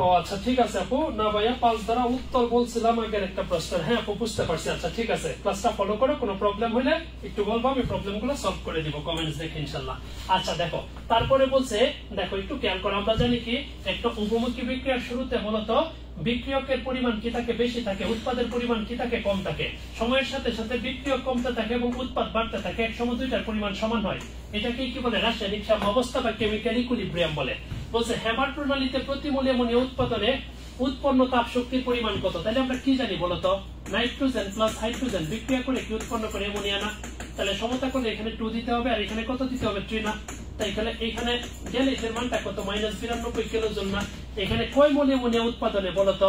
ও আচ্ছা, ঠিক আছে আপু। না ভাইয়া, 5 দ্বারা উত্তর বলছিলাম আগের একটা প্রশ্নের। হ্যাঁ আপু, বুঝতে পারছি। আচ্ছা ঠিক আছে, ক্লাসটা ফলো করো। কোনো প্রবলেম হলে একটু বলবো, আমি প্রবলেম গুলো সলভ করে দিব কমেন্টস দেখে ইনশাআল্লাহ। আচ্ছা দেখো, তারপরে বলছে, দেখো একটু খেয়াল করো, আমরা জানি কি একটা উপমুখী বিক্রিয়ার শুরুতে মূলত বিক্রিয়কের পরিমাণ কি থাকে? বেশি থাকে। উৎপাদের পরিমাণ কি থাকে? কম থাকে। সময়ের সাথে সাথে বিক্রিয়ক কমতে থাকে এবং উৎপাদ বাড়তে থাকে। এক সময় দুইটার পরিমাণ সমান হয়। এটাকে কি বলে? রাসায়নিক সাম্যাবস্থা বা কেমিক্যাল ইকুইলিব্রিয়াম বলে। বলছে হ্যামার প্রণালীতে প্রতি মোল অ্যামোনিয়া উৎপাদনে উৎপন্ন তাপ শক্তির পরিমাণ কত? তাহলে আমরা কি জানি বলতো? নাইট্রোজেন প্লাস হাইড্রোজেন বিক্রিয়া করে কি উৎপন্ন করে? অ্যামোনিয়া না? তাহলে সমতা করলে এখানে 2 দিতে হবে, আর এখানে কত দিতে হবে? 3 না? তাই এখানে গ্যাসের মানটা কত? -92 কিলোজুল না? এখানে কয় মোল অ্যামোনিয়া উৎপাদনে বলতো?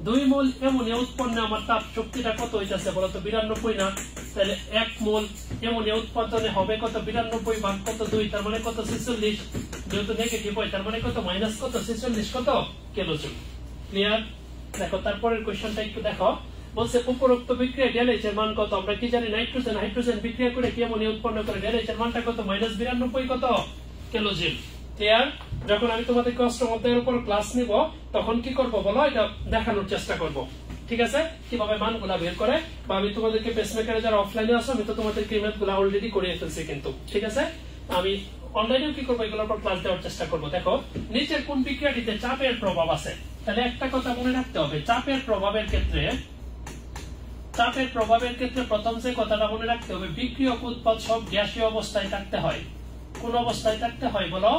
2 মোল অ্যামোনিয়া উৎপন্নে আমার তাপ শক্তিটা কত হইতাছে বলতো? 92 না? তাহলে 1 মোল অ্যামোনিয়া উৎপাদনে হবে কত? 92 ভাগ কত? 2, তার মানে কত? 46। যেহেতু নেগেটিভ হয় তার মানে কত? মাইনাস কত? 46 কত কিলোজুল। ক্লিয়ার? দেখো তারপরের কোশ্চেনটা একটু দেখো। বলছে উপরোক্ত বিক্রিয়া ডেলএইচ এর মান কত? আমরা কি জানি? নাইট্রোজেন হাইড্রোজেন বিক্রিয়া করে কি অ্যামোনিয়া উৎপন্ন করে? ডেলএইচ এর মানটা কত? -92 কত কিলোজুল। ক্লিয়ার? যখন আমি তোমাদেরকে অষ্টম অধ্যায়ের উপর ক্লাস নিব তখন কি করব বলো? এটা দেখানোর চেষ্টা করব। ঠিক আছে? কিভাবে মানগুলা বের করে, বা আমি তোমাদেরকে পেসমেকারে যারা অফলাইনে আছো আমি তো তোমাদেরকে ম্যাথগুলা অলরেডি করিয়ে ফেলছি কিন্তু। ঠিক আছে? আমি অনলাইনেও কি করবো? এগুলোর উপর ক্লাস দেওয়ার চেষ্টা করবো। দেখো নিচের কোন বিক্রিয়াটিতে চাপের প্রভাব আছে? তাহলে একটা কথা মনে রাখতে হবে, চাপের প্রভাবের ক্ষেত্রে প্রথম যে কথাটা মনে রাখতে হবে, বিক্রিয়ক উৎপাদ সব গ্যাসীয় অবস্থায় থাকতে হয়। কোন অবস্থায় থাকতে হয় বলো?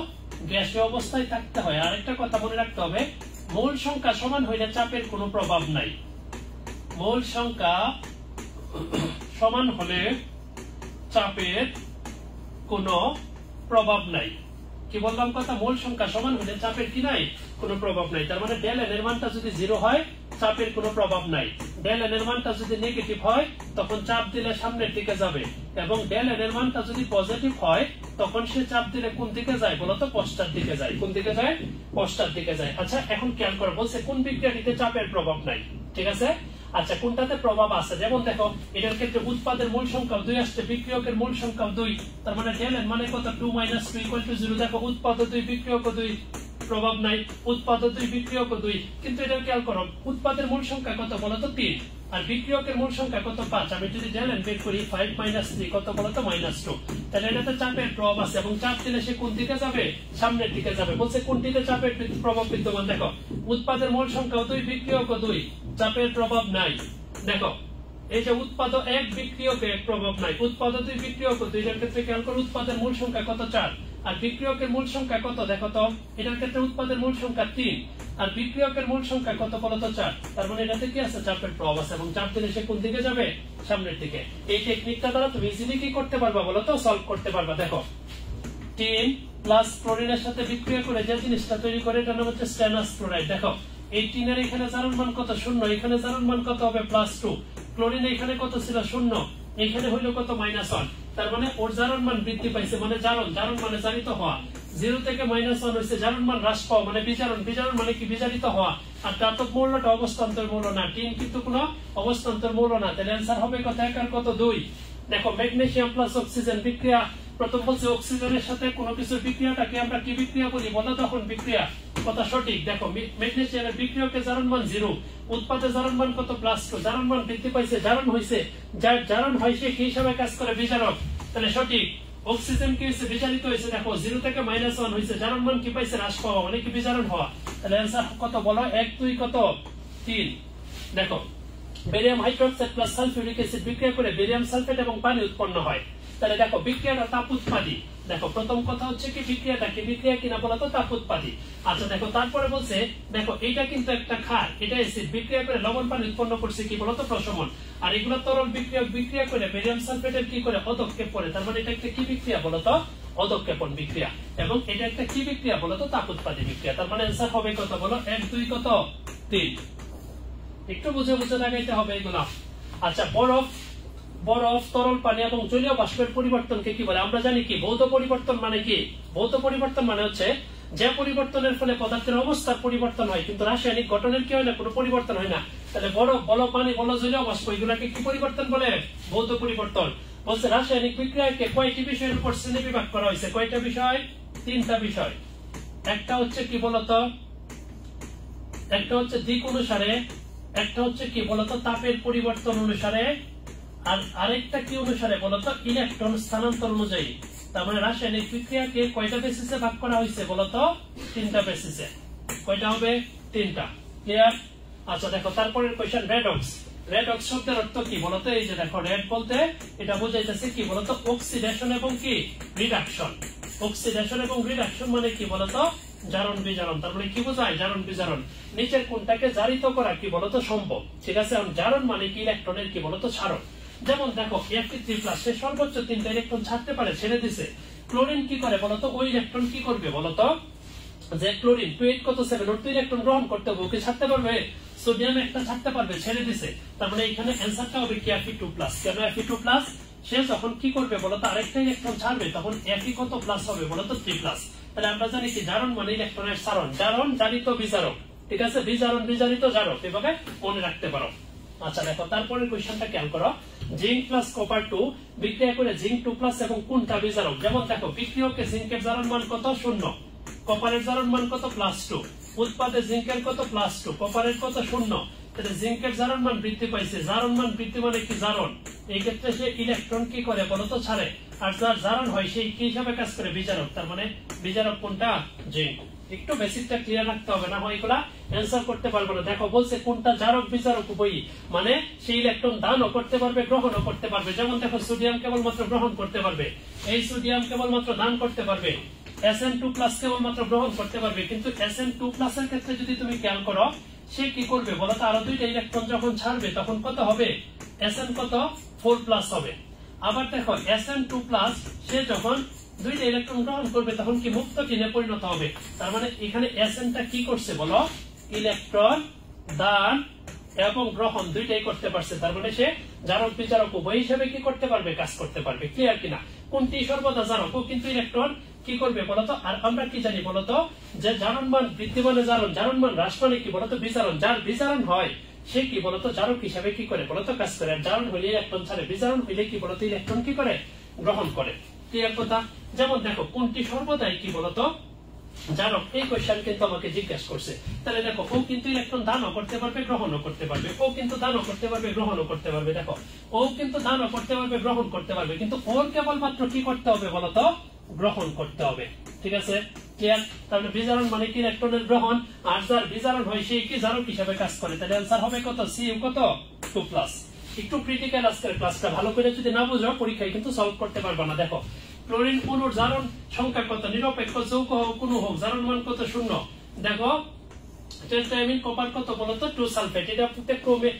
গ্যাসীয় অবস্থায় থাকতে হয়। আরেকটা কথা মনে রাখতে হবে, মোল সংখ্যা সমান হইলে চাপের কোনো প্রভাব নাই। মোল সংখ্যা সমান হলে চাপের কোনো প্রভাব নাই। কি বললাম কথা? মোল সংখ্যা সমান হলে চাপের কি নাই? কোনো প্রভাব নাই। তার মানে ডেল এন এর মানটা যদি 0 হয় চাপের কোনো প্রভাব নাই। ডেল এন এর মানটা যদি নেগেটিভ হয় তখন চাপ দিলে সামনের দিকে যাবে, এবং ডেল এন এর মানটা যদি পজিটিভ হয় তখন সে চাপ দিলে কোন দিকে যায় বলতো? পশ্চাৎ দিকে যায়। কোন দিকে যায়? পশ্চাৎ দিকে যায়। আচ্ছা এখন খেয়াল করো, বলছে কোন বিক্রিয়াটিতে চাপের প্রভাব নাই। ঠিক আছে? আচ্ছা কোনটাতে প্রভাব আছে? যেমন দেখো এটার ক্ষেত্রে উৎপাদের মূল সংখ্যা 2 আসছে, বিক্রিয়কের মূল সংখ্যা 2, তার মানে ডেল এন মানে কত? 2 - 2 = 0। দেখো উৎপাদ 2 বিক্রিয়ক 2, প্রভাব নাই। উৎপাদ 2 বিক্রিয়ক 2, কিন্তু এটা খেয়াল করো উৎপাদের মূল সংখ্যা কত বলতো? 3, আর বিক্রিয়কের মূল সংখ্যা কত? 5। আমি যদি ডেল এন বের করি 5 - 3 কত বলতো? -2। তাহলে এটাতে চাপের প্রভাব আছে, এবং চাপ দিলে সে কোন দিকে যাবে? সামনের দিকে যাবে। বলছে কোনটিতে চাপের প্রভাব বিদ্যমান? দেখো উৎপাদের মূল সংখ্যা 2 বিক্রিয়ক 2, চাপের প্রভাব নাই। দেখো এই যে উৎপাদ 1 বিক্রিয়ক 1, প্রভাব নাই। উৎপাদ 2 বিক্রিয়ক 2, এর ক্ষেত্রে খেয়াল করো উৎপাদের মূল সংখ্যা কত? 4, আর বিক্রিয়কের মূল সংখ্যা কত? দেখো তো এটার ক্ষেত্রে উৎপাদের মূল সংখ্যা 3, আর বিক্রিয়কের মূল সংখ্যা কত বলতো? 4। তার মানে এটাতে কি আছে? চাপের প্রভাব আছে, এবং চাপ দিলে সে কোন দিকে যাবে? সামনের দিকে। এই টেকনিকটা দ্বারা তুমি ইজিলি কি করতে পারবা বলতো? সলভ করতে পারবা। দেখো টিন প্লাস ক্লোরিনের সাথে বিক্রিয়া করে যে জিনিসটা তৈরি করে এটার নাম হচ্ছে স্টেনাস ক্লোরাইড। দেখো এই টিনের এখানে জারণ মান কত? 0, এখানে জারণ মান কত হবে? +2। ক্লোরিন এখানে কত ছিল? 0, এখানে হইলো কত -1, তার মানে ওর জারণ মান বৃদ্ধি পাইছে, মানে জারণ মানে জারিত হওয়া। 0 থেকে -1 হইছে জারণ মান হ্রাস পাওয়া, মানে বিজারণ মানে কি বিজারিত হওয়া। আর দাতব মৌলটা অবস্থান্তর মৌল না, টিন কিন্তু কোনো অবস্থান্তর মৌল না। তাহলে অ্যান্সার হবে কত 1 আর কত 2। দেখো ম্যাগনেসিয়াম প্লাস অক্সিজেন বিক্রিয়া, প্রথম বলছে অক্সিজেনের সাথে কোনো কিছু বিক্রিয়াটাকে আমরা কি বিক্রিয়া বলি, বলতহন বিক্রিয়া, কথা সঠিক। দেখো ম্যাগনেসিয়ামের বিক্রিয়কে জারণ মান 0, উৎপাদে জারণ মান কত +2, জারণ মান বৃদ্ধি পাইছে, জারণ হইছে, যার জারণ হয় সে কি হিসাবে কাজ করে, বিজারক। তাহলে সঠিক। অক্সিজেন কি হইছে, বিজারিত হইছে। দেখো 0 থেকে -1 হইছে, জারণ মান কি পাইছে, হ্রাস পাওয়া, মানে কি বিজারণ হওয়া। তাহলে অ্যান্সার কত বলো, 1 2 কত 3। দেখো barium hydroxide plus sulphuric acid বিক্রিয়া করে বেরিয়াম সালফেট এবং পানি উৎপন্ন হয়। তাহলে দেখো বিক্রিয়াটা তাপ উৎপাদী। দেখো প্রথম কথা হচ্ছে কি বিক্রিয়াটা কি বিক্রিয়া কিনা বলতো, তাপ উৎপাদী। আচ্ছা দেখো তারপরে বলছে, দেখো এটা কিন্তু একটা ক্ষার, এটা অ্যাসিড বিক্রিয়া করে লবণ পানি উৎপন্ন করছে কি বলতো, প্রশমন। আর এগুলো তরল বিক্রিয়া করে বেরিয়াম সালফেটের কি করে, অধক্ষেপ করে। তার মানে এটা একটা কি বিক্রিয়া বলতো, অধক্ষেপণ বিক্রিয়া। এবং এটা একটা কি বিক্রিয়া বলতো, তাপ উৎপাদী বিক্রিয়া। তার মানে অ্যান্সার হবে কত বলো, 1 2 কত 3। একটু বুঝে লাগাইতে হবে এগুলা। আচ্ছা বরফ তরল পানি এবং জলীয় বাষ্পের পরিবর্তনকে কি বলে, আমরা জানি কি ভৌত পরিবর্তন মানে কি। ভৌত পরিবর্তন মানে হচ্ছে যে পরিবর্তনের ফলে পদার্থের অবস্থার পরিবর্তন হয়, কিন্তু রাসায়নিক গঠনের কি হয় না, কোনো পরিবর্তন হয় না। তাহলে বরফ বলো পানি বলো জলীয় বাষ্প, এগুলাকে কি পরিবর্তন বলে, ভৌত পরিবর্তন। বলছে রাসায়নিক বিক্রিয়াকে কয়টি বিষয়ের উপর শ্রেণীবিভাগ করা হয়েছে, কয়টা বিষয়, 3টা বিষয়। একটা হচ্ছে কি বলতো, একটা হচ্ছে দিক অনুসারে, একটা হচ্ছে কি বলতো তাপের পরিবর্তন অনুসারে, আর আরেকটা কি অনুসারে বলতো, ইলেকট্রন স্থানান্তর অনুযায়ী। তার মানে রাসায়নিক বিক্রিয়াকে কয়টা বেসিসে ভাগ করা হয়েছে বলতো, 3টা বেসিসে। কয়টা হবে, 3টা। ক্লিয়ার? আচ্ছা দেখো তারপরের কোশ্চেন, রেডক্স শব্দের অর্থ কি বলতো, এই যে দেখো রেড বলতে এটা বোঝাইতেছে কি বলতো, অক্সিডেশন এবং কি রিডাকশন। অক্সিডেশন এবং রিডাকশন মানে কি বলতো, জারণ বিজারণ। তার মানে কি বোঝায়, জারণ বিজারণ। নিচের কোনটাকে জারিত করা কি বলতো, সম্ভব। ঠিক আছে, জারণ মানে কি ইলেকট্রনের কি বলতো ছাড়ন। যেমন দেখো Fe3+ সে সর্বোচ্চ 3টা ইলেকট্রন ছাড়তে পারে, ছেড়ে দিছে। ক্লোরিন কি করে বলতো, ওই ইলেকট্রন কি করবে বলতো, যে ক্লোরিন 2 কত 7 ওর 2 ইলেকট্রন গ্রহণ করতে হবে, ওকে ছাড়তে পারবে। সোডিয়াম একটা ছাড়তে পারবে, ছেড়ে দিছে। তার মানে এখানে অ্যান্সারটা হবে কি Fe2+। কেন Fe2+, সে যখন কি করবে বলতো, আরেকটা ইলেকট্রন ছাড়বে, তখন Fe কত প্লাস হবে বলতো, 3+। তাহলে আমরা জানি কি জারণ মানে ইলেকট্রনের ছাড়ন, জারণ জারিত বিজারক। ঠিক আছে, বিজারণ বিজারিত জারক, এভাবে মনে রাখতে পারো। আচ্ছা দেখো তারপরের কোশ্চেনটা খেয়াল করো, জিঙ্ক প্লাস কপার 2 বিক্রিয়া করে জিঙ্ক 2+ এবং কোনটা বিজারক। যেমন দেখো বিক্রিয়কে জিঙ্কের জারণ মান কত 0, কপারের জারণ মান কত +2, উৎপাদে জিঙ্কের কত +2, কপারের কত 0। তাহলে জিঙ্কের জারণ মান বৃদ্ধি পাইছে, জারণ মান বৃদ্ধি মানে কি জারণ। এই ক্ষেত্রে সে ইলেকট্রন কি করে বলতো, ছাড়ে। আর যার জারণ হয় সেই কি হিসাবে কাজ করে, বিজারক। তার মানে বিজারক কোনটা, জিঙ্ক। একটু বেসিকটা ক্লিয়ার রাখতে হবে, না হয় এগুলা অ্যান্সার করতে পারবে না। দেখো বলছে কোনটা জারক বিজারক উভয়ই, মানে সেই ইলেকট্রন দানও করতে পারবে, গ্রহণও করতে পারবে। যেমন দেখো সোডিয়াম কেবলমাত্র গ্রহণ করতে পারবে, এই সোডিয়াম কেবলমাত্র দান করতে পারবে। Sn2+ কেবলমাত্র গ্রহণ করতে পারবে, কিন্তু Sn2+ এর ক্ষেত্রে যদি তুমি খেয়াল করো, সে কি করবে বলতো, আরো 2টা ইলেকট্রন যখন ছাড়বে তখন কত হবে, Sn কত 4+ হবে। আবার দেখো Sn2+ সে যখন 2টা ইলেকট্রন গ্রহণ করবে তখন কি মুক্ত টিনে পরিণত হবে। তার মানে এখানে Snটা কি করছে বলো, ইলেকট্রন দান এবং গ্রহণ 2টাই করতে পারছে। তার মানে সে জারক বিজারক উভয় হিসেবে কি করতে পারবে, কাজ করতে পারবে। ক্লিয়ার কিনা? কোনটি সর্বদা জারক, কিন্তু ইলেকট্রন কি করবে বলতো। আর আমরা কি জানি বলতো, যে জারণ মান বৃদ্ধি মানে জারণ, জারণ মান হ্রাস মানে কি বলতো, বিজারণ। যার বিজারণ হয় সে কি বলতো, জারক হিসাবে কি করে বলতো, কাজ করে। আর জারণ হইলে ইলেকট্রন ছাড়ে, বিজারণ হইলে কি বলতো, ইলেকট্রন কি করে, গ্রহণ করে। ক্লিয়ার কথা? যেমন দেখো কোনটি সর্বদাই কি বলতো, জারক। এই কোশ্চেন কিন্তু আমাকে জিজ্ঞাসা করছে। তাহলে দেখো ও কিন্তু ইলেকট্রন দানও করতে পারবে, গ্রহণও করতে পারবে। ও কিন্তু দানও করতে পারবে, গ্রহণও করতে পারবে। দেখো ও কিন্তু দানও করতে পারবে, গ্রহণ করতে পারবে, কিন্তু ওর কেবলমাত্র কি করতে হবে বলতো, গ্রহণ করতে হবে। ঠিক আছে, ক্লিয়ার? তাহলে বিজারণ মানে কি, ইলেকট্রনের গ্রহণ। আর যার বিজারণ হয় সেই কি জারক হিসাবে কাজ করে। তাহলে অ্যান্সার হবে কত, Cu কত 2+। একটু ক্রিটিক্যাল আজকের ক্লাসটা, ভালো করে যদি না বুঝো পরীক্ষায় কিন্তু সলভ করতে পারবে না। দেখো ক্লোরিন অণুর জারণ সংখ্যা কত, নিরপেক্ষ যৌগ হোক কোনো হোক, জারণ মান কত 0। দেখো টেট্রাইমিন কপার কত বলতো, 2 সালফেট। এটা ক্রমে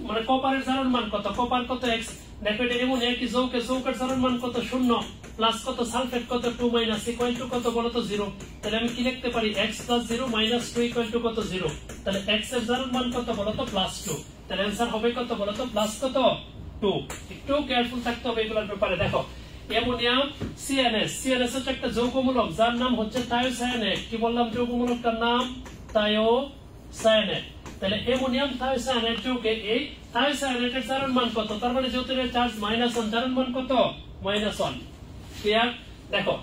মানে কপারের জারণ মান কত, কপার কত X। দেখো এটা এমন একই যৌগের জারণ মান কত 0, প্লাস কত সালফেট কত 2 - ইকুয়াল টু কত বলতো 0। তাহলে আমি কি লিখতে পারি, X + 0 - 2 ইকুয়াল টু কত 0। তাহলে X এর জারণ মান কত বলতো, +2। তাহলে অ্যান্সার হবে কত বলতো, প্লাস কত 2 একটু কেয়ারফুল থাকতে হবে এগুলোর ব্যাপারে দেখো অ্যামোনিয়াম সিএনএস হচ্ছে একটা যৌগমূলক যার নাম হচ্ছে থায়োসায়ানেট কি বললাম যৌগমূলকটার নাম থায়োসায়ানেট তাহলে অ্যামোনিয়াম থায়োসায়ানেট যৌগে এই থায়োসায়ানেটের জারণ মান কত তার মানে যেহেতু এর চার্জ -1 জারণ মান কত -1 ক্লিয়ার দেখো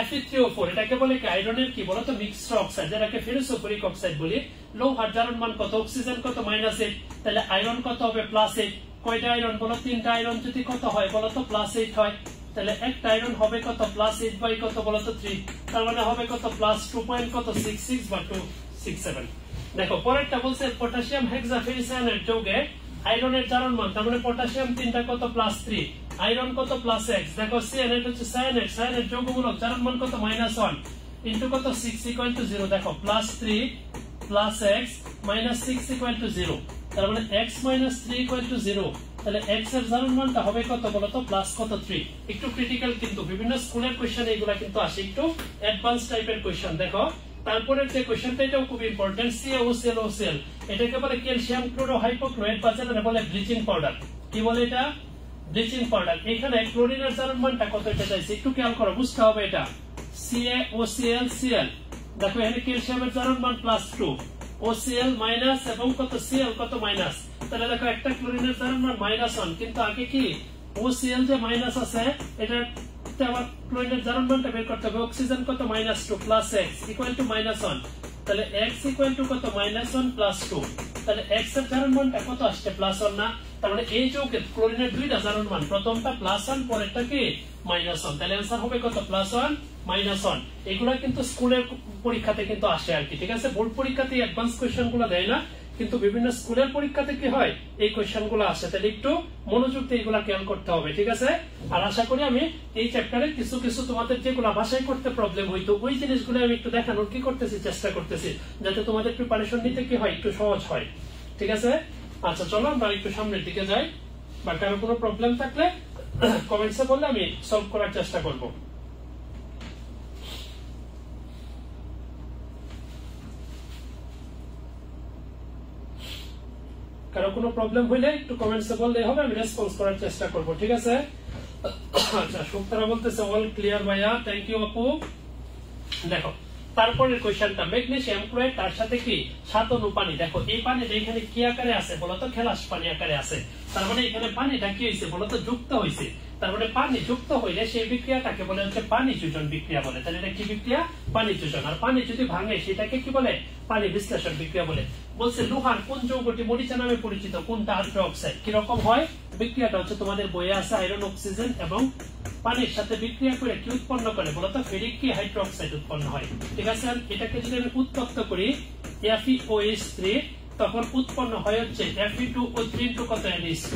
Fe3O4 এটাকে বলে কি আয়রনের কি বলতো মিক্সড অক্সাইড যেটাকে ফেরোসোফোরিক অক্সাইড বলি লৌহার জারণ মান কত অক্সিজেন কত -8 তাহলে আয়রন কত হবে +8 কয়টা আয়রন বলো তিনটা আয়রন যদি কত হয় বলো তো +8 হয় তাহলে একটা আয়রন হবে কত +8 বাই কত বলো তো 3 তার মানে হবে কত +2 কত 66 বা 267 দেখো পরেরটা বলছে পটাশিয়াম হেক্সাফেরিসায়ানেট যৌগে আয়রনের জারণ মান তার মানে পটাশিয়াম তিনটা কত +3 আয়রন কত +6 দেখো সিএনএট হচ্ছে সায়ানেট যৌগমূলক জারণ মান কত -1 ইনটু কত 6 0 দেখো +3 +x -6 0 তার মানে x - 3 0 তাহলে x এর জারণ মানটা হবে কত বলো তো প্লাস কত 3 একটু ক্রিটিক্যাল কিন্তু বিভিন্ন স্কুলের কোশ্চেন এগুলা কিন্তু আসে একটু অ্যাডভান্স টাইপের কোশ্চেন দেখো তারপরে যে কোশ্চেনটা এটাও খুব ইম্পর্টেন্ট CaOCl এটাকে বলে ক্যালসিয়াম ক্লোরো হাইপোক্লোরাইড বা যেটা বলে ব্লিচিং পাউডার কি বলে এটা ব্লিচিং পাউডার এখানে ক্লোরিনের জারণ মানটা কত এটা চাইছে একটু খেয়াল করো বুঝতে হবে এটা CaOCl দেখো এখানে ক্যালসিয়ামের জারণ মান +2 OCl মাইনাস এবং কত Cl কত মাইনাস তাহলে দেখো একটা ক্লোরিনের জারণ মান -1 কিন্তু আগে কি OCl যে মাইনাস আছে এটা আবার ক্লোরিনের জারণ মানটা বের করতে হবে অক্সিজেন কত -2 প্লাস x ইকুয়াল টু -1 তাহলে x ইকুয়াল টু কত -1 প্লাস 2 তাহলে x এর জারণ মানটা কত আসছে +1 না তার মানে এই যৌগের ক্লোরিনের দুইটা জারণ মান প্রথমটা +1 পরেরটা কি -1 তাহলে आंसर হবে কত +1 -1 এগুলা কিন্তু স্কুলের পরীক্ষাতে কিন্তু আসে আর কি ঠিক আছে বোর্ড পরীক্ষাতে অ্যাডভান্স কোশ্চেনগুলো দেয় না কিন্তু বিভিন্ন স্কুলের পরীক্ষাতে কি হয় এই কোশ্চেনগুলো আসে তাহলে একটু মনোযোগ দিয়ে এগুলা খেয়াল করতে হবে ঠিক আছে আর আশা করি আমি এই চ্যাপ্টারে কিছু কিছু তোমাদের যেগুলো ভাষায় করতে প্রবলেম হইতো ওই জিনিসগুলো আমি একটু দেখানোর কি করতেছি চেষ্টা করতেছি যাতে তোমাদের প্রিপারেশন নিতে কি হয় একটু সহজ হয় ঠিক আছে আচ্ছা চলো আমরা একটু সামনের দিকে যাই বা কারো কোনো প্রবলেম থাকলে কমেন্টসে বললে আমি সলভ করার চেষ্টা করব কারো কোনো প্রবলেম হইলে একটু কমেন্টসে বললে হবে আমি রেসপন্স করার চেষ্টা করব ঠিক আছে আচ্ছা সুপ্তারা বলতেছে অল ক্লিয়ার ভাইয়া থ্যাংক ইউ আপু দেখো তারপরের কোশ্চেনটা ম্যাগনেসিয়াম ক্লোরাইড তার সাথে কি 7 অণু পানি দেখো এই পানিটা এখানে কি আকারে আছে বলতো খেলাস পানি আকারে আছে তার মানে এখানে পানিটা কি হইছে বলতো যুক্ত হইছে তার মানে পানি যুক্ত হইলে সেই বিক্রিয়াটাকে বলে হচ্ছে পানি যোজন বিক্রিয়া বলে তাহলে এটা কি বিক্রিয়া পানি যোজন আর পানি যদি ভাঙে সেটাকে কি বলে পানি বিশ্লেষণ বিক্রিয়া বলে বলছে লোহার কোন যৌগটি মরিচা নামে পরিচিত কোনটা হাইড্রোক্সাইড কি রকম হয় বিক্রিয়াটা হচ্ছে তোমাদের বইয়ে আছে আয়রন অক্সিজেন এবং পানির সাথে বিক্রিয়া করে কি উৎপন্ন করে বলতো ফেরিক কি হাইড্রোক্সাইড উৎপন্ন হয় ঠিক আছে আর এটাকে যদি আমি উত্তপ্ত করি FeOH3 তখন উৎপন্ন হয় হচ্ছে Fe2O3 কত NH2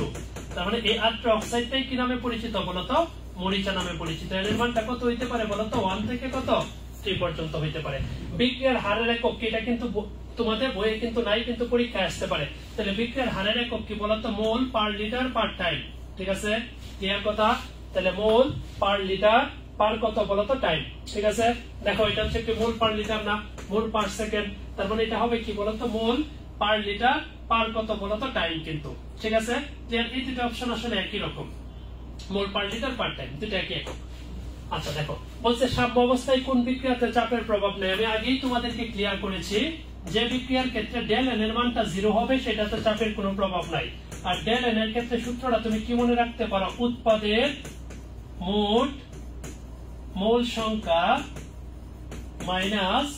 তার মানে এই হাইড্রোক্সাইডটাই কি নামে পরিচিত বলতো মরিচা নামে পরিচিত এর মানটা কত হইতে পারে বলতো 1 থেকে কত 3 পর্যন্ত হইতে পারে বিক্রিয়ার হারের একক এটা কিন্তু তোমাদের বইয়ে কিন্তু নাই কিন্তু পরীক্ষায় আসতে পারে তাহলে বিক্রিয়ার হারের একক কি বলতো মোল পার লিটার পার টাইম ঠিক আছে ক্লিয়ার কথা তাহলে মোল পার লিটার পার কত বলতো টাইম ঠিক আছে দেখো এটা হচ্ছে কি মোল পার লিটার না মোল পার সেকেন্ড তার মানে এটা হবে কি বলতো মোল পার লিটার পার কত বলতো টাইম কিন্তু ঠিক আছে এই দুটো অপশন আসলে একই রকম মোল পার লিটার পার টাইম দুটো একই একক আচ্ছা দেখো বলছে সাম্য অবস্থায় কোন বিক্রিয়াতে চাপের প্রভাব নেই আমি আগেই তোমাদেরকে ক্লিয়ার করেছি যে বিক্রিয়ার ক্ষেত্রে ডেল এন এর মানটা 0 হবে সেটাতে চাপের কোনো প্রভাব নাই আর ডেল এন এর ক্ষেত্রে সূত্রটা তুমি কি মনে রাখতে পারো উৎপাদের মোট মোল সংখ্যা মাইনাস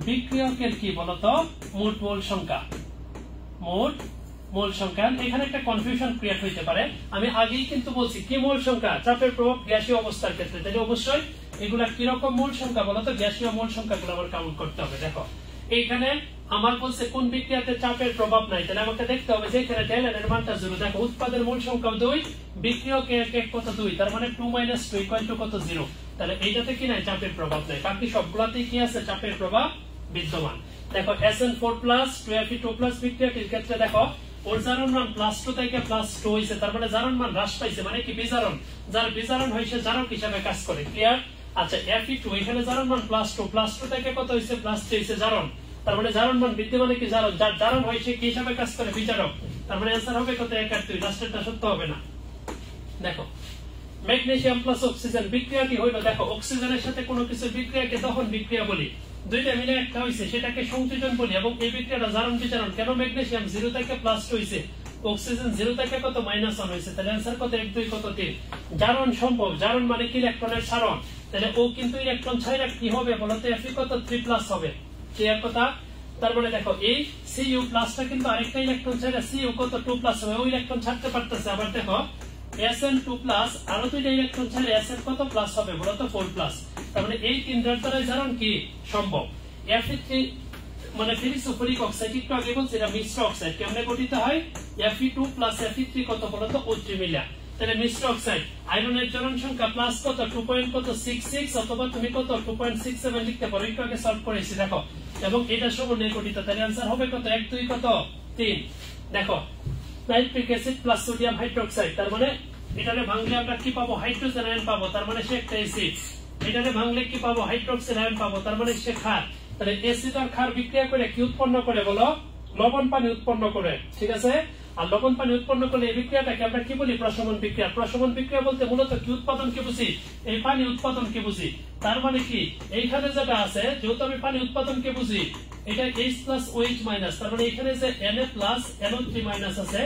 বিক্রিয়কের কি বলতো মোট মোল সংখ্যা মোট মোল সংখ্যা এখানে একটা কনফিউশন ক্রিয়েট হইতে পারে আমি আগেই কিন্তু বলছি কি মোল সংখ্যা চাপের প্রভাব গ্যাসীয় অবস্থার ক্ষেত্রে তাহলে অবশ্যই এগুলা কি রকম মোল সংখ্যা বলতো গ্যাসীয় মোল সংখ্যাগুলো আমার কাউন্ট করতে হবে দেখো এইখানে আমার বলছে কোন বিক্রিয়াতে চাপের প্রভাব নাই তাহলে আমাকে দেখতে হবে যে এখানে ডেল এর মানটা 0 দেখো উৎপাদের মোল সংখ্যা 2 বিক্রিয়কের এক কত 2 তার মানে 2 - 2 কত 0 তাহলে এইটাতে কি নাই চাপের প্রভাব নাই বাকি সবগুলাতেই কি আছে চাপের প্রভাব বিদ্যমান দেখো SN4+ 2Fe2+ বিক্রিয়াটির ক্ষেত্রে দেখো ওর জারণ মান +2 থেকে +2 হইছে তার মানে জারণ মান হ্রাস পাইছে মানে কি বিজারণ যার বিজারণ হইছে জারক হিসেবে কাজ করে ক্লিয়ার আচ্ছা Fe2 এখানে জারণ মান +2 থেকে কত হইছে +3 হইছে জারণ তার মানে জারণ মান বৃদ্ধি মানে কি জারণ, যার জারণ হয় সে কি হিসাবে কাজ করে, বিজারক। তার মানে অ্যান্সার হবে কত 1 আর 2, লাস্টেরটা সত্য হবে না। দেখো ম্যাগনেসিয়াম প্লাস অক্সিজেন বিক্রিয়াটি হইলো, দেখো অক্সিজেনের সাথে কোনো কিছু বিক্রিয়াকে দহন বিক্রিয়া বলি, দুইটা মিলে একটা হইছে সেটাকে সংযোজন বলি, এবং এই বিক্রিয়াটা জারণ বিজারণ। কেন ম্যাগনেসিয়াম 0 থেকে প্লাস হইছে, অক্সিজেন 0 থেকে কত -1 হইছে, তাহলে অ্যান্সার কত 1 2 কত 3। জারণ সম্ভব, জারণ মানে কি ইলেকট্রনের ছাড়ন, তাহলে ও কিন্তু ইলেকট্রন ছাড়া কি হবে বলতে Fe কত 3+ হবে, ক্লিয়ার কথা। তার মানে দেখো এই Cu প্লাসটা কিন্তু আরেকটা ইলেকট্রন ছাড়া Cu কত 2+ হবে, ওই ইলেকট্রন ছাড়তে পারতেছে। আবার দেখো Sn2+ আরো দুইটা ইলেকট্রন ছাড়া Sn কত প্লাস হবে বলতো 4+। তার মানে এই তিনটার দ্বারা জারণ কি সম্ভব। Fe3 মানে ফেরিসোফোরিক অক্সাইড, একটু আগে বলছি এটা মিশ্র অক্সাইড, কেমনে গঠিত হয়, Fe2 + Fe3 কত বলতো O3 মিলা, তাহলে মিশ্র অক্সাইড। আয়রনের জারণ সংখ্যা প্লাস কত 2.66 অথবা তুমি কত 2.67 লিখতে পারো, একটু আগে সলভ করেছি দেখো, এবং এটা সমন্বয়ে গঠিত, তাহলে অ্যান্সার হবে কত 1 2 কত 3। দেখো nitric acid plus sodium hydroxide, তার মানে এটারে ভাঙলে আমরা কি পাবো, হাইড্রোজেন আয়ন পাবো, তার মানে সে একটা অ্যাসিড। এটারে ভাঙলে কি পাবো, হাইড্রোক্সিল আয়ন পাবো, তার মানে সে ক্ষার। তাহলে অ্যাসিড আর ক্ষার বিক্রিয়া করে কি উৎপন্ন করে বলো, লবণ পানি উৎপন্ন করে, ঠিক আছে। আর লবণ পানি উৎপন্ন করলে এই বিক্রিয়াটাকে আমরা কি বলি, প্রশমন বিক্রিয়া। প্রশমন বিক্রিয়া বলতে মূলত কি উৎপাদন কি বুঝি, এই পানি উৎপাদন কি বুঝি। তার মানে কি এইখানে যেটা আছে, যেহেতু আমি পানি উৎপাদন কে বুঝি, এটা H+OH-, তার মানে এখানে যে Na+NO3- আছে,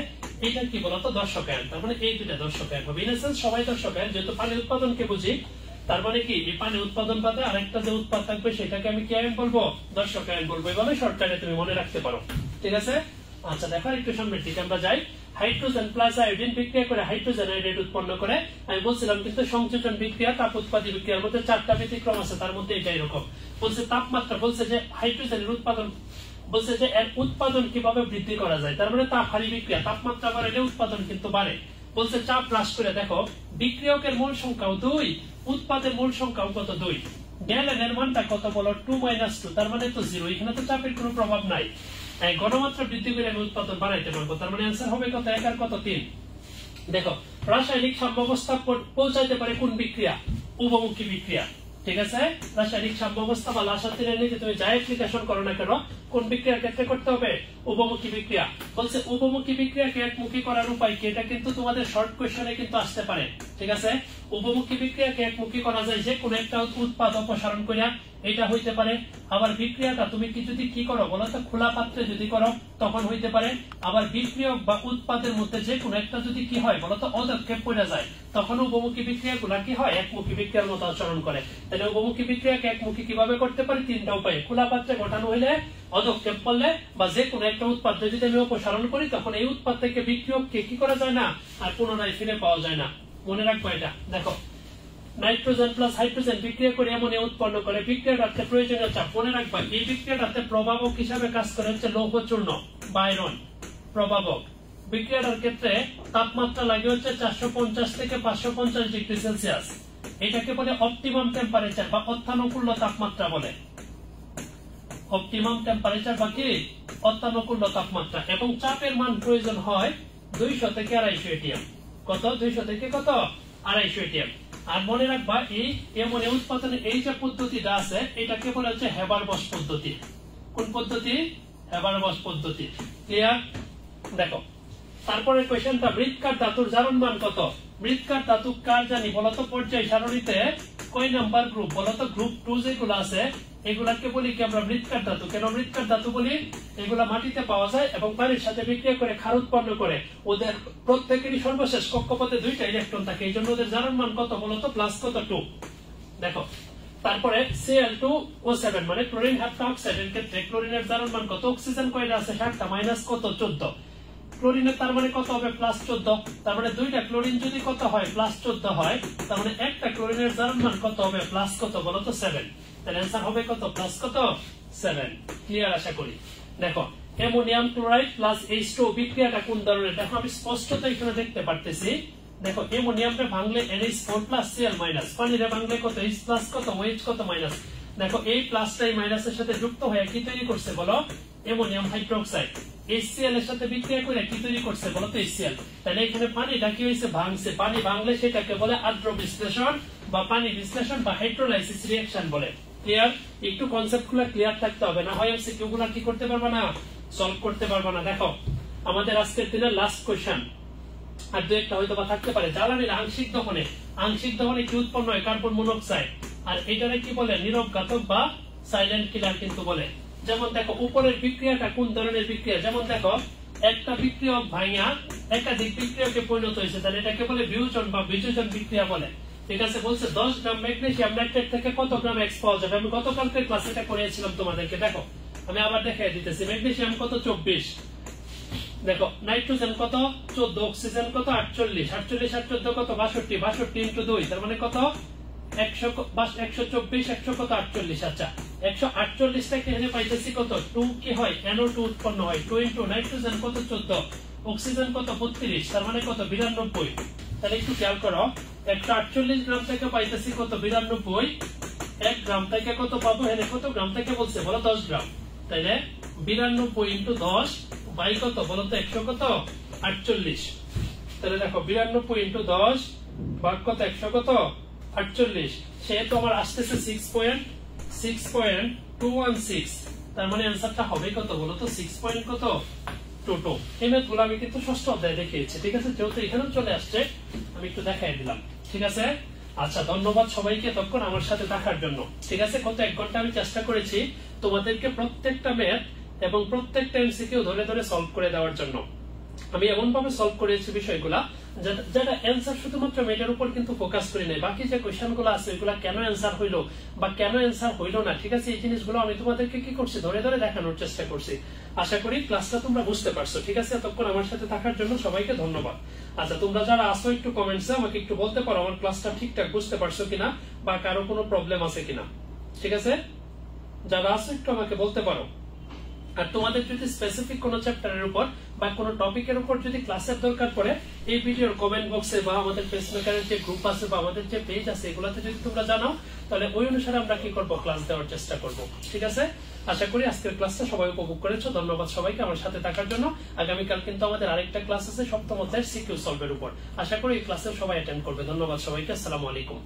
এটা কি বলতো দর্শক আয়ন, তার মানে এই দুইটা দর্শক আয়ন হবে। ইন এসেন্স সবাই দর্শক আয়ন, যেহেতু পানি উৎপাদন কে বুঝি, তার মানে কি এই পানি উৎপাদন বাদে আরেকটা যে উৎপাদ থাকবে সেটাকে আমি কি আয়ন বলবো, দর্শক আয়ন বলবো। এভাবে শর্টকাটে তুমি মনে রাখতে পারো, ঠিক আছে। আচ্ছা দেখো একটু সামনের দিকে আমরা যাই। হাইড্রোজেন প্লাস আয়োডিন বিক্রিয়া করে হাইড্রোজেন আয়োডাইড উৎপন্ন করে। আমি বলছিলাম কিন্তু সংযোজন বিক্রিয়া তাপ উৎপাদী বিক্রিয়ার মধ্যে 4টা ব্যতিক্রম আছে, তার মধ্যে এটা এরকম। বলছে তাপমাত্রা, বলছে যে হাইড্রোজেনের উৎপাদন, বলছে যে এর উৎপাদন কিভাবে বৃদ্ধি করা যায়, তার মানে তাপহারী বিক্রিয়া, তাপমাত্রা বাড়লে উৎপাদন কিন্তু বাড়ে। বলছে চাপ হ্রাস করে, দেখো বিক্রিয়কের মোল সংখ্যাও 2, উৎপাদের মোল সংখ্যাও কত 2। গ্যালেনের মানটা কত বলো 2 - 2, তার মানে তো 0, এখানে তো চাপের কোনো প্রভাব নাই। ঘনমাত্রা বৃদ্ধি করে আমি উৎপাদন বাড়াইতে পারবো, তার মানে অ্যান্সার হবে কত 1 আর কত 3। দেখো রাসায়নিক সাম্যাবস্থা পৌঁছাইতে পারে কোন বিক্রিয়া, উভমুখী বিক্রিয়া, ঠিক আছে। রাসায়নিক সাম্যাবস্থা বা লাসাতিনের নিচে তুমি যা অ্যাপ্লিকেশন করো না কেন, কোন বিক্রিয়ার ক্ষেত্রে করতে হবে, উভমুখী বিক্রিয়া। বলছে উভমুখী বিক্রিয়াকে একমুখী করার উপায় কি, এটা কিন্তু তোমাদের শর্ট কোশ্চেনে কিন্তু আসতে পারে, ঠিক আছে। উভমুখী বিক্রিয়াকে একমুখী করা যায় যে কোন একটা উৎপাদ অপসারণ করিয়া, এটা হইতে পারে। আবার বিক্রিয়াটা তুমি কি যদি কি করো বলতো, খোলা পাত্রে যদি করো তখন হইতে পারে। আবার বিক্রিয়ক বা উৎপাদের মধ্যে যে কোন একটা যদি কি হয় বলতো, অদক্ষেপ পড়ে যায়, তখন উভমুখী বিক্রিয়াগুলা কি হয়, একমুখী বিক্রিয়ার মতো আচরণ করে। তাহলে উভমুখী বিক্রিয়াকে একমুখী কিভাবে করতে পারি, 3টা উপায়ে। খোলা পাত্রে ঘটানো হইলে, অদক্ষেপ করলে, বা যে কোনো একটা উৎপাদ যদি আমি অপসারণ করি, তখন এই উৎপাদ থেকে বিক্রিয়ককে কি করা যায় না, আর পুনরায় ফিরে পাওয়া যায় না। মনে রাখবো এটা। দেখো নাইট্রোজেন প্লাস হাইড্রোজেন বিক্রিয়া করে অ্যামোনিয়া উৎপন্ন করে, বিক্রিয়াটাতে প্রয়োজনীয় চাপ। মনে রাখবা এই বিক্রিয়াটাতে প্রভাবক হিসাবে কাজ করে হচ্ছে লৌহ চূর্ণ বা আয়রন, প্রভাবক। বিক্রিয়াটার ক্ষেত্রে তাপমাত্রা লাগে হচ্ছে 450 থেকে 550 ডিগ্রি সেলসিয়াস। এটাকে বলে অপটিমাম টেম্পারেচার বা অত্যানুকূল্য তাপমাত্রা বলে। অপটিমাম টেম্পারেচার বা কি অত্যানুকূল্য তাপমাত্রা। এবং চাপের মান প্রয়োজন হয় 200 থেকে 250 এটিএম। কত 200 থেকে কত 250 এটিএম। আর মনে রাখবা এই অ্যামোনিয়া উৎপাদনের এই যে পদ্ধতিটা আছে, এটাকে বলা হচ্ছে হেবারবস পদ্ধতি। কোন পদ্ধতি, হেবারবস পদ্ধতি, ক্লিয়ার। দেখো তারপরে কোশ্চেনটা, মৃৎকার ধাতুর জারণ মান কত। মৃৎকার ধাতু কার জানি বলতো, পর্যায় সারণীতে কয় নাম্বার গ্রুপ বলতো, গ্রুপ 2 যেগুলো আছে এগুলাকে বলি কি আমরা মৃৎকার ধাতু। কেন মৃৎকার ধাতু বলি, এগুলা মাটিতে পাওয়া যায় এবং পানির সাথে বিক্রিয়া করে ক্ষার উৎপন্ন করে। ওদের প্রত্যেকেরই সর্বশেষ কক্ষপথে 2টা ইলেকট্রন থাকে, এই জন্য ওদের জারণ মান কত বলতো, প্লাস কত 2। দেখো তারপরে Cl2O7 মানে ক্লোরিন হাইড্রোক্সাইডের ক্ষেত্রে ক্লোরিনের জারণ মান কত, অক্সিজেন কয়টা আছে 7টা, মাইনাস কত 14। ক্লোরিনের তার মানে কত হবে, প্লাস 14। তার মানে 2টা ক্লোরিন যদি কত হয়, প্লাস 14 হয়, তার মানে একটা ক্লোরিনের জারণ মান কত হবে, প্লাস কত বলতো 7। তাহলে অ্যান্সার হবে কত, প্লাস কত 7। ক্লিয়ার আশা করি। দেখো অ্যামোনিয়াম ক্লোরাইড প্লাস H2 বিক্রিয়াটা কোন ধরনের, দেখো আমি স্পষ্টত এখানে দেখতে পারতেছি। দেখো অ্যামোনিয়ামে ভাঙলে NH4 প্লাস Cl মাইনাস, পানিরে ভাঙলে কত H প্লাস কত OH কত মাইনাস। দেখো এই প্লাসটাই মাইনাসের সাথে যুক্ত হয়ে কি তৈরি করছে বলো, অ্যামোনিয়াম হাইড্রোক্সাইড। HCl এর সাথে বিক্রিয়া করে কি তৈরি করছে বলো তো, HCl। তাহলে এখানে পানিটা কি হয়েছে, ভাঙছে। পানি ভাঙলে সেটাকে বলে আদ্র বিশ্লেষণ বা পানি বিশ্লেষণ বা হাইড্রোলাইসিস রিঅ্যাকশন বলে। ক্লিয়ার? একটু কনসেপ্টগুলো ক্লিয়ার থাকতে হবে, না হয় এমসিকিউ গুলো কি করতে পারবে না, সলভ করতে পারবে না। দেখো আমাদের আজকের দিনের লাস্ট কোশ্চেন, আর দু একটা হয়তো বা থাকতে পারে। জ্বালানির আংশিক দহনে কি উৎপন্ন হয়? Carbon monoxide. আর এটারে কি বলে? নীরব ঘাতক বা সাইলেন্ট কিলার কিন্তু বলে। যেমন দেখো উপরের বিক্রিয়াটা কোন ধরনের বিক্রিয়া, যেমন দেখো একটা বিক্রিয়ক ভাঙা একাধিক বিক্রিয়কে পরিণত হয়েছে, তাহলে এটাকে বলে বিয়োজন বা বিযোজন বিক্রিয়া বলে। ঠিক আছে, বলছে 10 গ্রাম ম্যাগনেসিয়াম নাইট্রেট থেকে কত গ্রাম এক্স পাওয়া যাবে। আমি গতকালকে ক্লাসে এটা করিয়েছিলাম তোমাদেরকে। দেখো আমি আবার দেখাই দিতেছি। ম্যাগনেসিয়াম কত? 24। দেখো নাইট্রোজেন কত? 14। অক্সিজেন কত? 48। 48 আর 14 কত? 62। 62 ইন্টু 2 তার মানে কত? 124। 100 কত? 48। আচ্ছা 148 টাকে এখানে পাইতেছি কত? 2 কি হয়? NO2 উৎপন্ন হয়। 2 ইন্টু নাইট্রোজেন কত? 14। অক্সিজেন কত? 32। তার মানে কত? 92। তাহলে একটু খেয়াল করো, 148 গ্রাম থেকে পাইতেছি কত? 92। 1 গ্রাম থেকে কত পাবো? এখানে কত গ্রাম থেকে বলছে বলো? 10 গ্রাম। তাইলে 92 ইন্টু 10 বাই কত বলো তো? 100 কত? 48। তাহলে দেখো 92 ইন্টু 10 ভাগ কত? 100 কত? 48। সেহেতু আমার আসতেছে 6.216। তার মানে অ্যান্সারটা হবে কত বলো তো? 6.22। এই ম্যাথগুলো আমি কিন্তু ষষ্ঠ অধ্যায়ে দেখিয়েছি। ঠিক আছে, যেহেতু এখানেও চলে আসছে আমি একটু দেখাই দিলাম। ঠিক আছে, আচ্ছা ধন্যবাদ সবাইকে তখন আমার সাথে থাকার জন্য। ঠিক আছে, কত 1 ঘন্টা আমি চেষ্টা করেছি তোমাদেরকে প্রত্যেকটা ম্যাথ এবং প্রত্যেকটা এমসিকিউ ধরে ধরে সলভ করে দেওয়ার জন্য। আমি এমন ভাবে সলভ করেছি বিষয়গুলা যেটা অ্যান্সার শুধুমাত্র মেয়েটার উপর কিন্তু ফোকাস করি নাই, বাকি যে কোশ্চেন গুলো আছে ওইগুলা কেন অ্যান্সার হইলো বা কেন অ্যান্সার হইলো না। ঠিক আছে, এই জিনিসগুলো আমি তোমাদেরকে কি করছি? ধরে ধরে দেখানোর চেষ্টা করছি। আশা করি ক্লাসটা তোমরা বুঝতে পারছো। ঠিক আছে, এতক্ষণ আমার সাথে থাকার জন্য সবাইকে ধন্যবাদ। আচ্ছা তোমরা যারা আসো একটু কমেন্টসে আমাকে একটু বলতে পারো আমার ক্লাসটা ঠিকঠাক বুঝতে পারছো কিনা বা কারো কোনো প্রবলেম আছে কিনা। ঠিক আছে, যারা আসো একটু আমাকে বলতে পারো। আর তোমাদের যদি স্পেসিফিক কোনো চ্যাপ্টারের উপর বা কোনো টপিকের উপর যদি ক্লাসের দরকার পড়ে, এই ভিডিওর কমেন্ট বক্সে বা আমাদের পেসমেকারের যে গ্রুপ আছে বা আমাদের যে পেজ আছে এগুলাতে যদি তোমরা জানাও, তাহলে ওই অনুসারে আমরা কি করব? ক্লাস দেওয়ার চেষ্টা করব। ঠিক আছে, আশা করি আজকের ক্লাসটা সবাই উপভোগ করেছো। ধন্যবাদ সবাইকে আমার সাথে থাকার জন্য। আগামীকাল কিন্তু আমাদের আরেকটা ক্লাস আছে সপ্তম অধ্যায়ের সিকিউ সলভের উপর। আশা করি এই ক্লাসে সবাই অ্যাটেন্ড করবে। ধন্যবাদ সবাইকে। আসসালামু আলাইকুম।